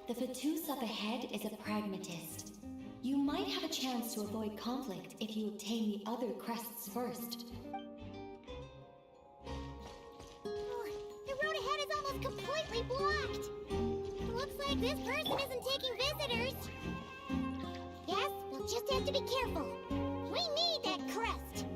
The Fatus up ahead is a pragmatist. You might have a chance to avoid conflict if you obtain the other crests first. The road ahead is almost completely blocked. Looks like this person isn't taking visitors. Yes, we'll just have to be careful. We need that crest.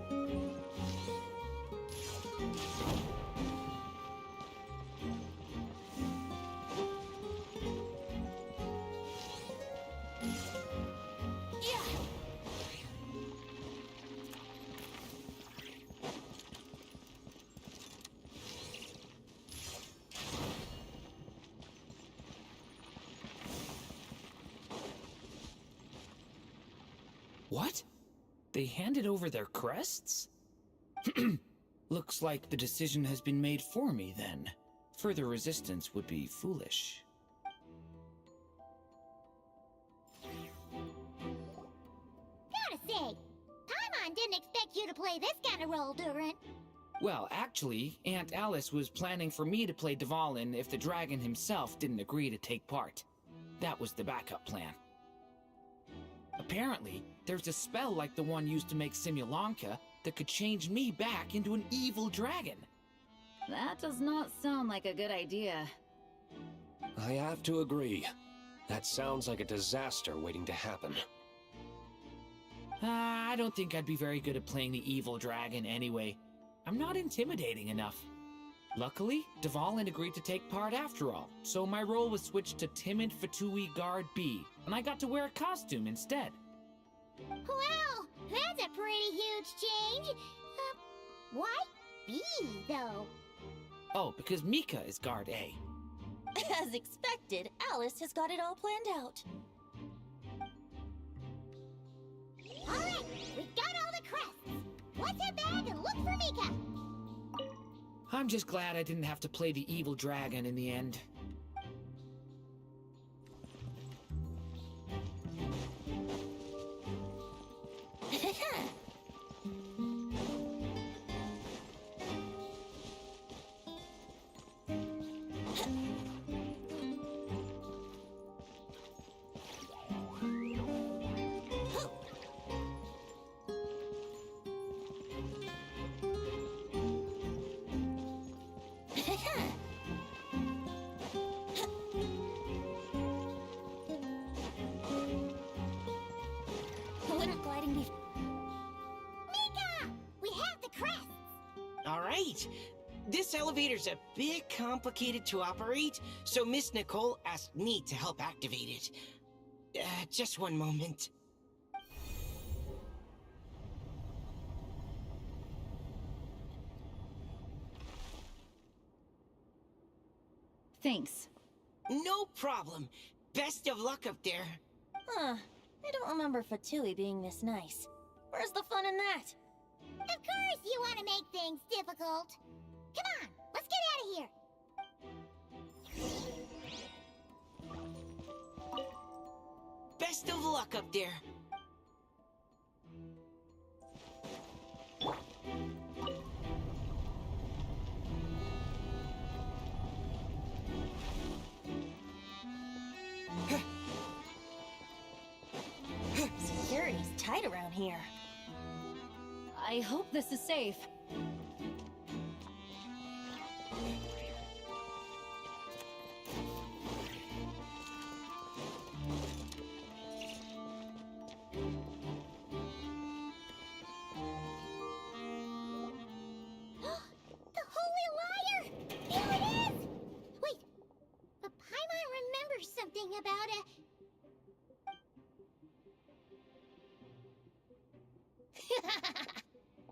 What? They handed over their crests? Looks like the decision has been made for me, then. Further resistance would be foolish. Gotta say, Paimon didn't expect you to play this kind of role, Durin. Well, actually, Aunt Alice was planning for me to play Dvalin if the dragon himself didn't agree to take part. That was the backup plan. Apparently, there's a spell like the one used to make Simulanka, that could change me back into an evil dragon. That does not sound like a good idea. I have to agree. That sounds like a disaster waiting to happen. I don't think I'd be very good at playing the evil dragon anyway. I'm not intimidating enough. Luckily, Dvalin agreed to take part after all, so my role was switched to Timid Fatui Guard B, and I got to wear a costume instead. Wow, that's a pretty huge change. Why B, though? Oh, because Mika is Guard A. As expected, Alice has got it all planned out. All right, we got all the crests. What's her bag and look for Mika? I'm just glad I didn't have to play the evil dragon in the end. Wouldn't gliding be... Mika! We have the crests! All right. This elevator's a bit complicated to operate, so Miss Nicole asked me to help activate it. Just one moment. Thanks. No problem. Best of luck up there. Huh. I don't remember Fatui being this nice. Where's the fun in that? Of course you want to make things difficult. Come on, let's get out of here. Best of luck up there. Security's tight around here. I hope this is safe. The Holy Liar! Here it is! Wait, but Paimon remembers something about a...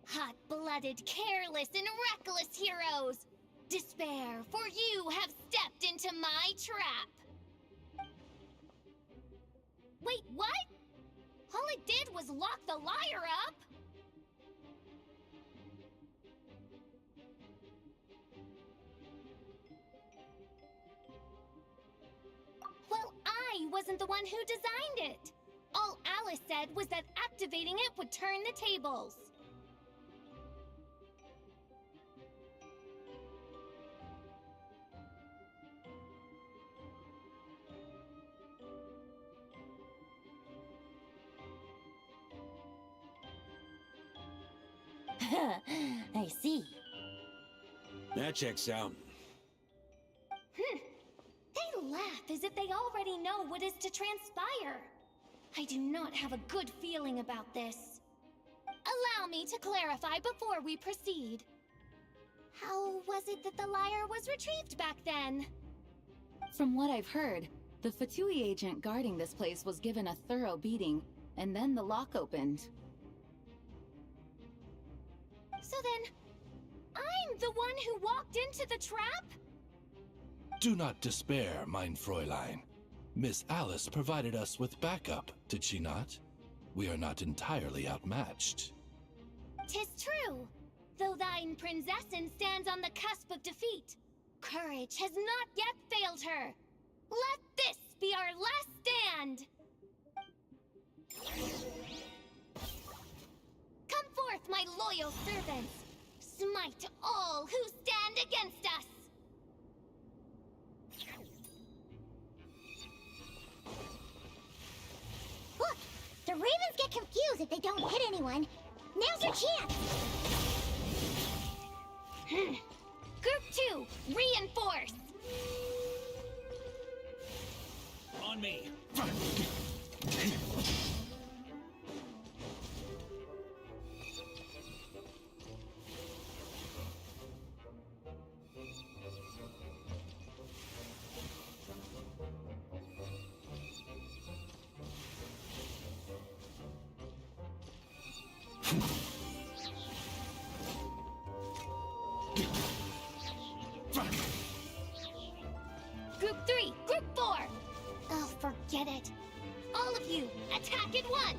Hot-blooded, careless, and reckless heroes! Despair, for you have stepped into my trap! Wait, what? All it did was lock the liar up? Well, I wasn't the one who designed it! All Alice said was that activating it would turn the tables. I see. That checks out. They laugh as if they already know what is to transpire. I do not have a good feeling about this. Allow me to clarify before we proceed. How was it that the liar was retrieved back then? From what I've heard, the Fatui agent guarding this place was given a thorough beating, and then the lock opened. So then, I'm the one who walked into the trap? Do not despair, mein Fräulein. Miss Alice provided us with backup, did she not? We are not entirely outmatched. 'Tis true. Though thine Prinzessin stands on the cusp of defeat, courage has not yet failed her. Let this be our last stand! Come forth, my loyal servants! Smite all who stand against us! Look, the ravens get confused if they don't hit anyone. Now's your chance! Group 2, reinforce! On me. Group 3, Group 4! Oh, forget it. All of you, attack at once!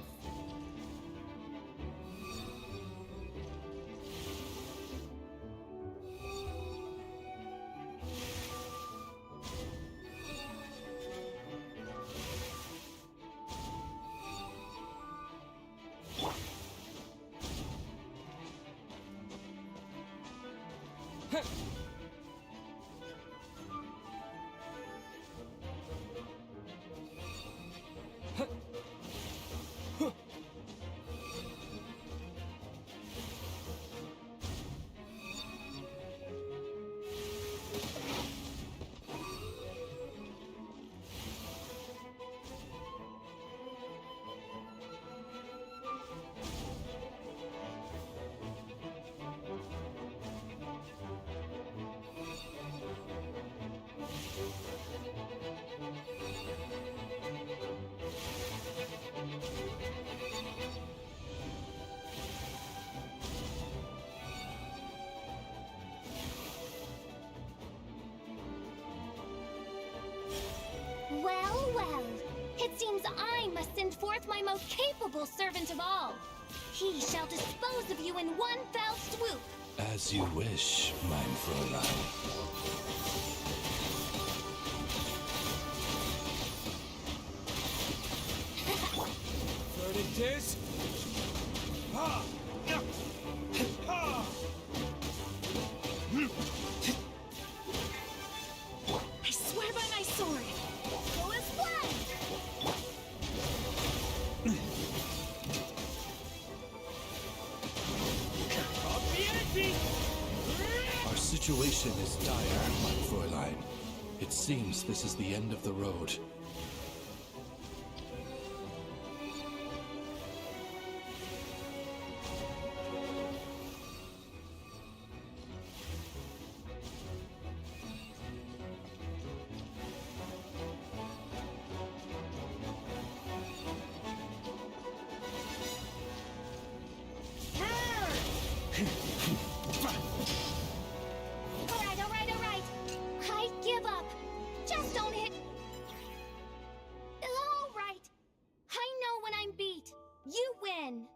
Well, well. It seems I must send forth my most capable servant of all. He shall dispose of you in one fell swoop. As you wish, mein Fräulein. Third it is. Ha! Ha! I swear by my sword. Go as one! Our situation is dire, mein Fräulein. It seems this is the end of the road. All right. I give up. Just don't hit. All right. I know when I'm beat. You win.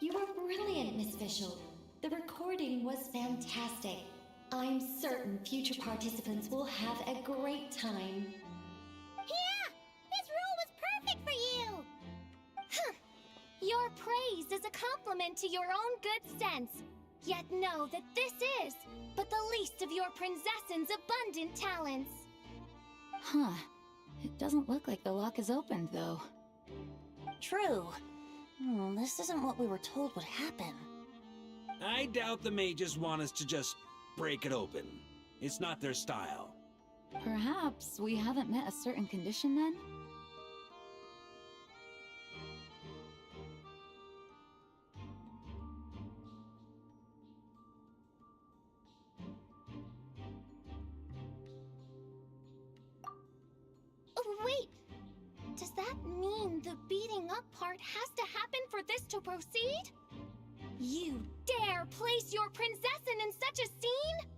You were brilliant, Miss Fischl. The recording was fantastic. I'm certain future participants will have a great time. Yeah! This rule was perfect for you! Huh. Your praise is a compliment to your own good sense. Yet know that this is but the least of your princess's abundant talents. Huh. It doesn't look like the lock is opened, though. True. This isn't what we were told would happen. I doubt the mages want us to just break it open. It's not their style. Perhaps we haven't met a certain condition then? Oh, wait! Does that mean the beating up part has to happen for this to proceed? You dare place your princessin in such a scene?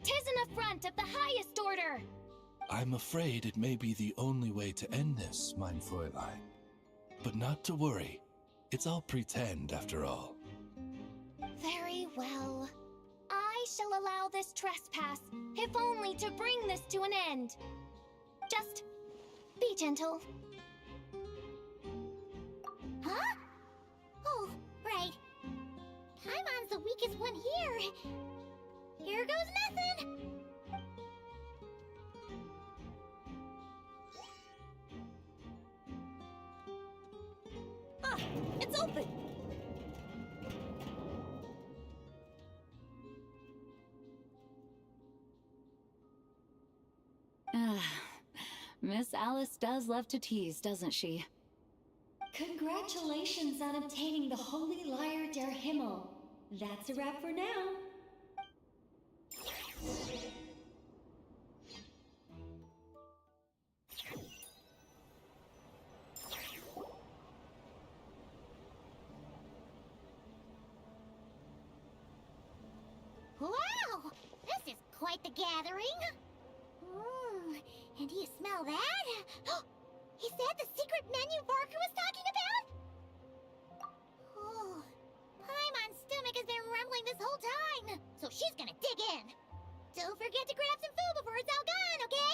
'Tis an affront of the highest order! I'm afraid it may be the only way to end this, mein Fräulein. But not to worry. It's all pretend, after all. Very well. I shall allow this trespass, if only to bring this to an end. Just be gentle. Huh? Oh, right. here. Here goes nothing. Ah, it's open. Miss Alice does love to tease, doesn't she? Congratulations on obtaining the Holy Lyre der Himmel. That's a wrap for now. Wow! This is quite the gathering. And do you smell that? Is that the secret menu Barker was talking about? Oh, Paimon's stomach has been rumbling this whole time, so she's gonna dig in. Don't forget to grab some food before it's all gone, okay?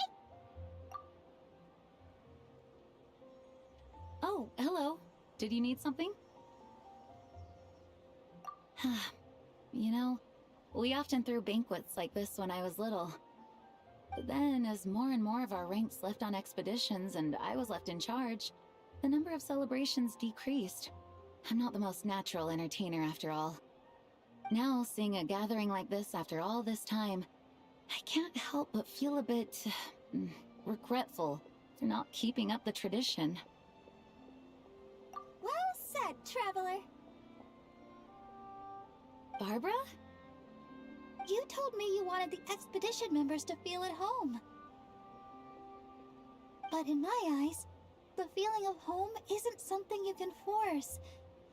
Oh, hello. Did you need something? You know, we often threw banquets like this when I was little. But then, as more and more of our ranks left on expeditions and I was left in charge, the number of celebrations decreased. I'm not the most natural entertainer after all. Now, seeing a gathering like this after all this time, I can't help but feel a bit regretful for not keeping up the tradition. Well said, traveler. Barbara? You told me you wanted the expedition members to feel at home. But in my eyes, the feeling of home isn't something you can force.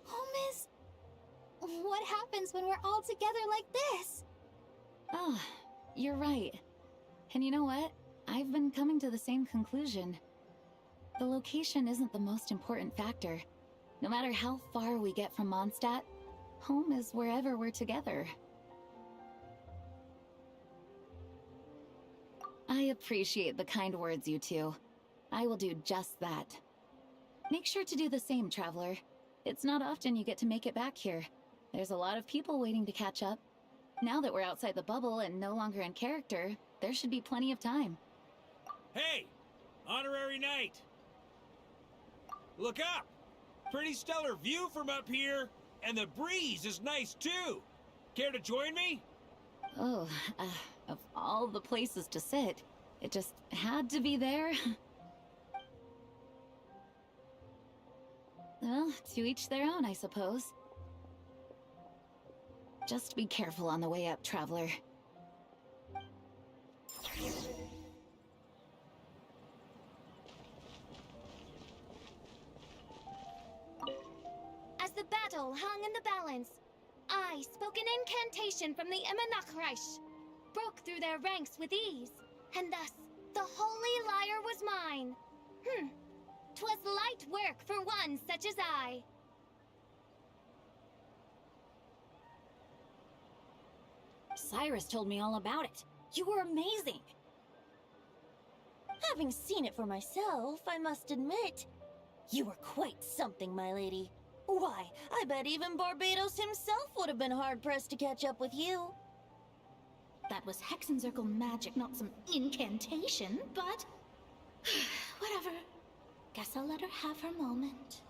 Home is... what happens when we're all together like this? Oh, you're right. And you know what? I've been coming to the same conclusion. The location isn't the most important factor. No matter how far we get from Mondstadt, home is wherever we're together. I appreciate the kind words, you two. I will do just that. Make sure to do the same, traveler. It's not often you get to make it back here. There's a lot of people waiting to catch up. Now that we're outside the bubble and no longer in character, there should be plenty of time. Hey! Honorary Knight! Look up! Pretty stellar view from up here, and the breeze is nice too! Care to join me? Oh, of all the places to sit, it just had to be there. Well, to each their own, I suppose. Just be careful on the way up, traveler. As the battle hung in the balance, I spoke an incantation from the Emanachreich, broke through their ranks with ease, and thus the Holy Lyre was mine. 'Twas light work for one such as I. Cyrus told me all about it. You were amazing. Having seen it for myself, I must admit, you were quite something, my lady. Why, I bet even Barbados himself would have been hard-pressed to catch up with you. That was Hexencircle magic, not some incantation, but... whatever. Guess I'll let her have her moment.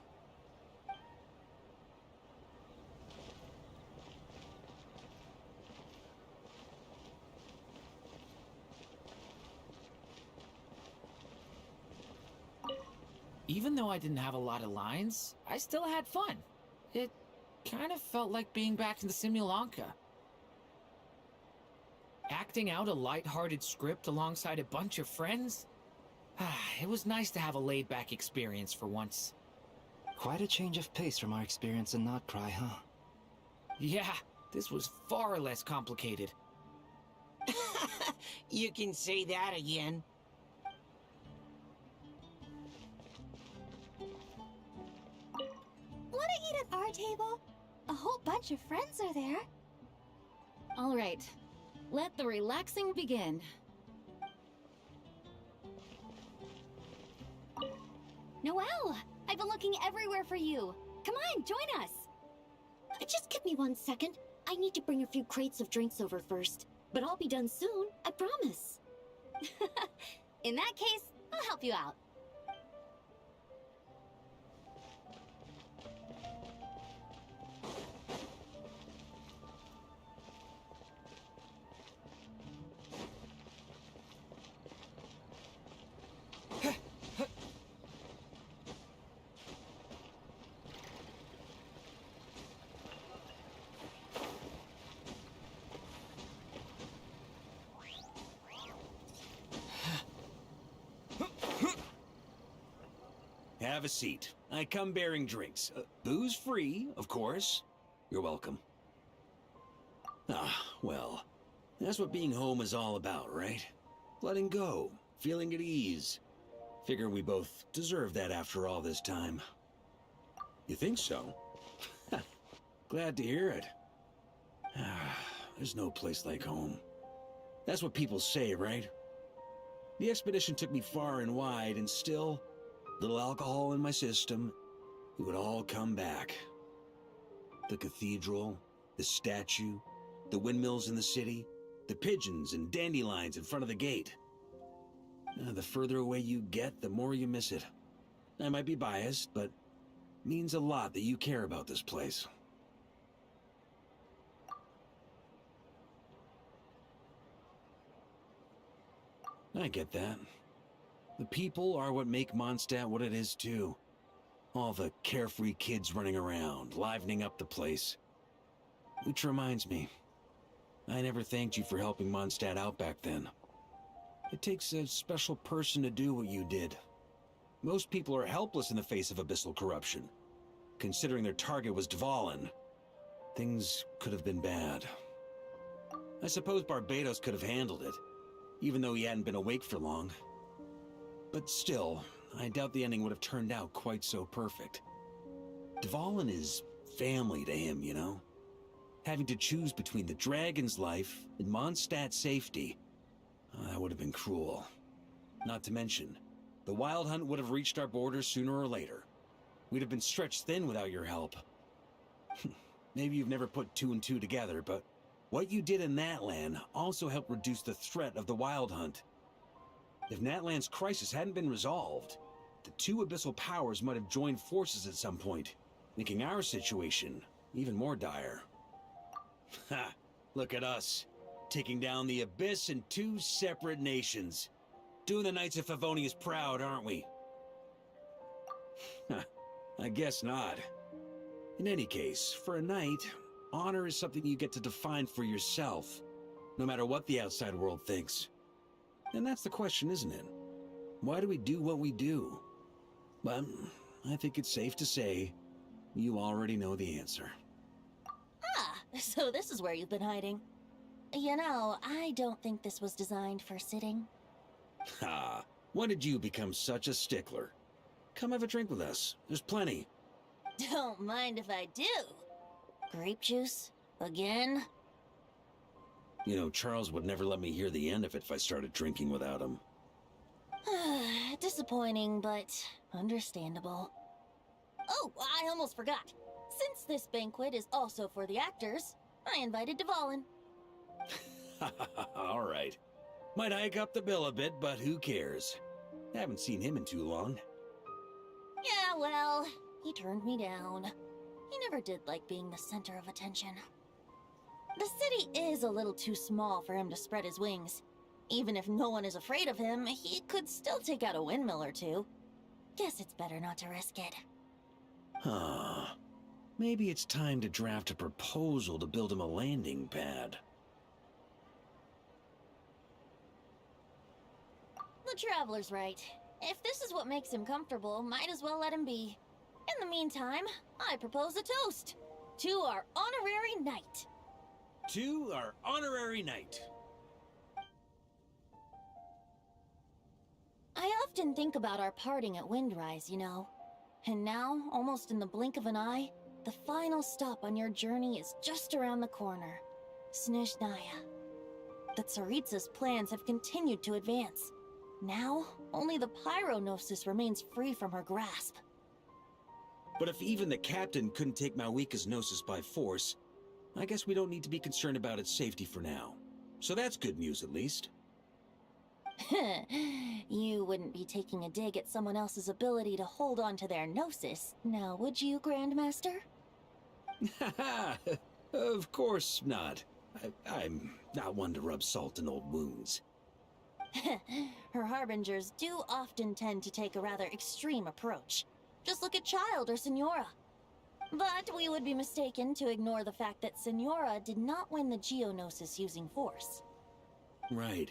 Even though I didn't have a lot of lines, I still had fun. It kind of felt like being back in the Simulanka. Acting out a light-hearted script alongside a bunch of friends? It was nice to have a laid-back experience for once. Quite a change of pace from our experience in Notcry, huh? Yeah, this was far less complicated. You can say that again. Wanna eat at our table? A whole bunch of friends are there. All right, let the relaxing begin. Noelle! I've been looking everywhere for you. Come on, join us. Just give me 1 second. I need to bring a few crates of drinks over first. But I'll be done soon, I promise. In that case, I'll help you out. Have a seat. I come bearing drinks. Booze free, of course. You're welcome. Ah, well, that's what being home is all about, right? Letting go, feeling at ease. Figure we both deserve that after all this time. You think so? Glad to hear it. There's no place like home. That's what people say, right? The expedition took me far and wide, and still, little alcohol in my system, it would all come back. The cathedral, the statue, the windmills in the city, the pigeons and dandelions in front of the gate. The further away you get, the more you miss it. I might be biased, but it means a lot that you care about this place. I get that. The people are what make Mondstadt what it is, too. All the carefree kids running around, livening up the place. Which reminds me, I never thanked you for helping Mondstadt out back then. It takes a special person to do what you did. Most people are helpless in the face of abyssal corruption. Considering their target was Dvalin, things could have been bad. I suppose Barbados could have handled it, even though he hadn't been awake for long. But still, I doubt the ending would have turned out quite so perfect. Dvalin is family to him, you know? Having to choose between the dragon's life and Mondstadt's safety, that would have been cruel. Not to mention, the Wild Hunt would have reached our borders sooner or later. We'd have been stretched thin without your help. Maybe you've never put two and two together, but what you did in that land also helped reduce the threat of the Wild Hunt. If Natlan's crisis hadn't been resolved, the two abyssal powers might have joined forces at some point, making our situation even more dire. Ha! Look at us, taking down the Abyss in two separate nations. Doing the Knights of Favonius proud, aren't we? I guess not. In any case, for a knight, honor is something you get to define for yourself, no matter what the outside world thinks. And that's the question, isn't it? Why do we do what we do? Well, I think it's safe to say you already know the answer. Ah, so this is where you've been hiding. You know, I don't think this was designed for sitting. Ha! When did you become such a stickler? Come have a drink with us. There's plenty. Don't mind if I do. Grape juice? Again? You know, Charles would never let me hear the end of it if I started drinking without him. Disappointing, but understandable. Oh, I almost forgot. Since this banquet is also for the actors, I invited Dvalin. All right. Might hike up the bill a bit, but who cares? Haven't seen him in too long. Yeah, well, he turned me down. He never did like being the center of attention. The city is a little too small for him to spread his wings. Even if no one is afraid of him, he could still take out a windmill or two. Guess it's better not to risk it. Huh. Maybe it's time to draft a proposal to build him a landing pad. The Traveler's right. If this is what makes him comfortable, might as well let him be. In the meantime, I propose a toast to our honorary knight. To our honorary knight. I often think about our parting at Windrise, you know. And now, almost in the blink of an eye, the final stop on your journey is just around the corner. Snezhnaya. The Tsaritsa's plans have continued to advance. Now, only the Pyronosis remains free from her grasp. But if even the captain couldn't take Malwika's Gnosis by force, I guess we don't need to be concerned about its safety for now. So that's good news, at least. You wouldn't be taking a dig at someone else's ability to hold on to their gnosis, now would you, Grandmaster? Of course not. I'm not one to rub salt in old wounds. Her harbingers do often tend to take a rather extreme approach. Just look at Child or Signora. But we would be mistaken to ignore the fact that Signora did not win the Geonosis using force. Right.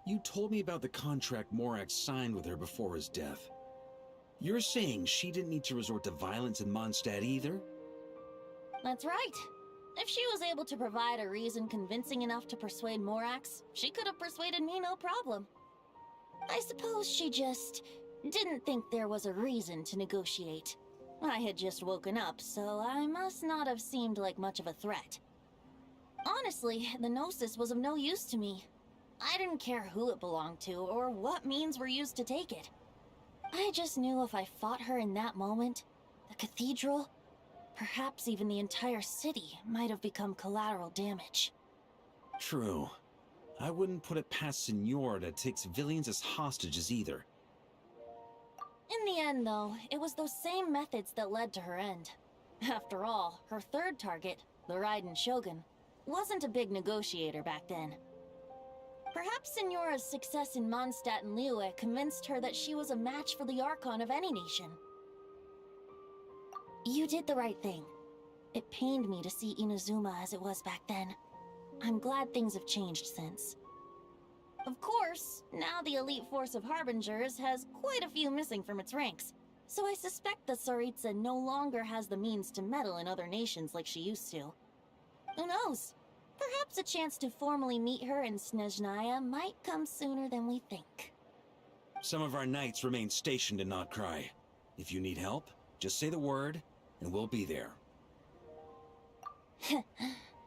You told me about the contract Morax signed with her before his death. You're saying she didn't need to resort to violence in Mondstadt either? That's right. If she was able to provide a reason convincing enough to persuade Morax, she could have persuaded me no problem. I suppose she just didn't think there was a reason to negotiate. I had just woken up, so I must not have seemed like much of a threat. Honestly, the Gnosis was of no use to me. I didn't care who it belonged to or what means were used to take it. I just knew if I fought her in that moment, the cathedral, perhaps even the entire city, might have become collateral damage. True. I wouldn't put it past Signora to take civilians as hostages either. In the end, though, it was those same methods that led to her end. After all, her third target, the Raiden Shogun, wasn't a big negotiator back then. Perhaps Signora's success in Mondstadt and Liyue convinced her that she was a match for the Archon of any nation. You did the right thing. It pained me to see Inazuma as it was back then. I'm glad things have changed since. Of course, now the elite force of Harbingers has quite a few missing from its ranks, so I suspect that Tsaritsa no longer has the means to meddle in other nations like she used to. Who knows? Perhaps a chance to formally meet her in Snezhnaya might come sooner than we think. Some of our knights remain stationed in Notcry. If you need help, just say the word, and we'll be there.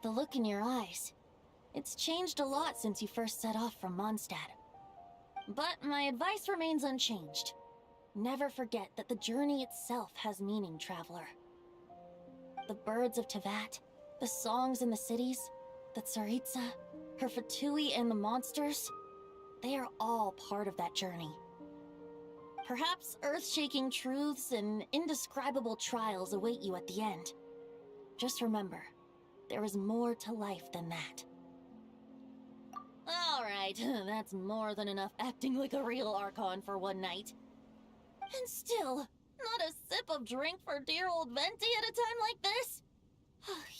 The look in your eyes. It's changed a lot since you first set off from Mondstadt. But my advice remains unchanged. Never forget that the journey itself has meaning, traveler. The birds of Tevat, the songs in the cities, the Tsaritsa, her Fatui and the monsters, they are all part of that journey. Perhaps earth-shaking truths and indescribable trials await you at the end. Just remember, there is more to life than that. Alright, that's more than enough acting like a real Archon for one night. And still, not a sip of drink for dear old Venti at a time like this?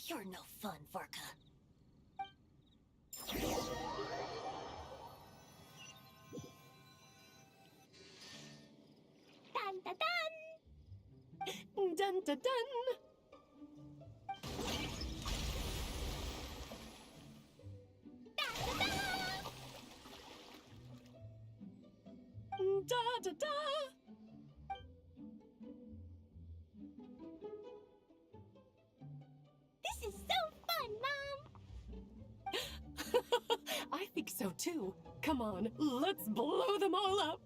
You're no fun, Varka. Dun dun dun! Dun dun dun! Da da da! This is so fun, Mom! I think so too. Come on, let's blow them all up!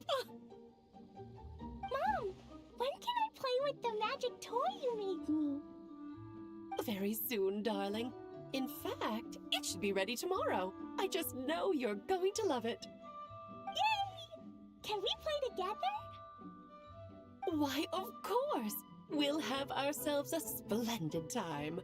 Mom, when can I play with the magic toy you made me? Very soon, darling. In fact, it should be ready tomorrow. I just know you're going to love it. Yay! Can we play together? Why, of course! We'll have ourselves a splendid time.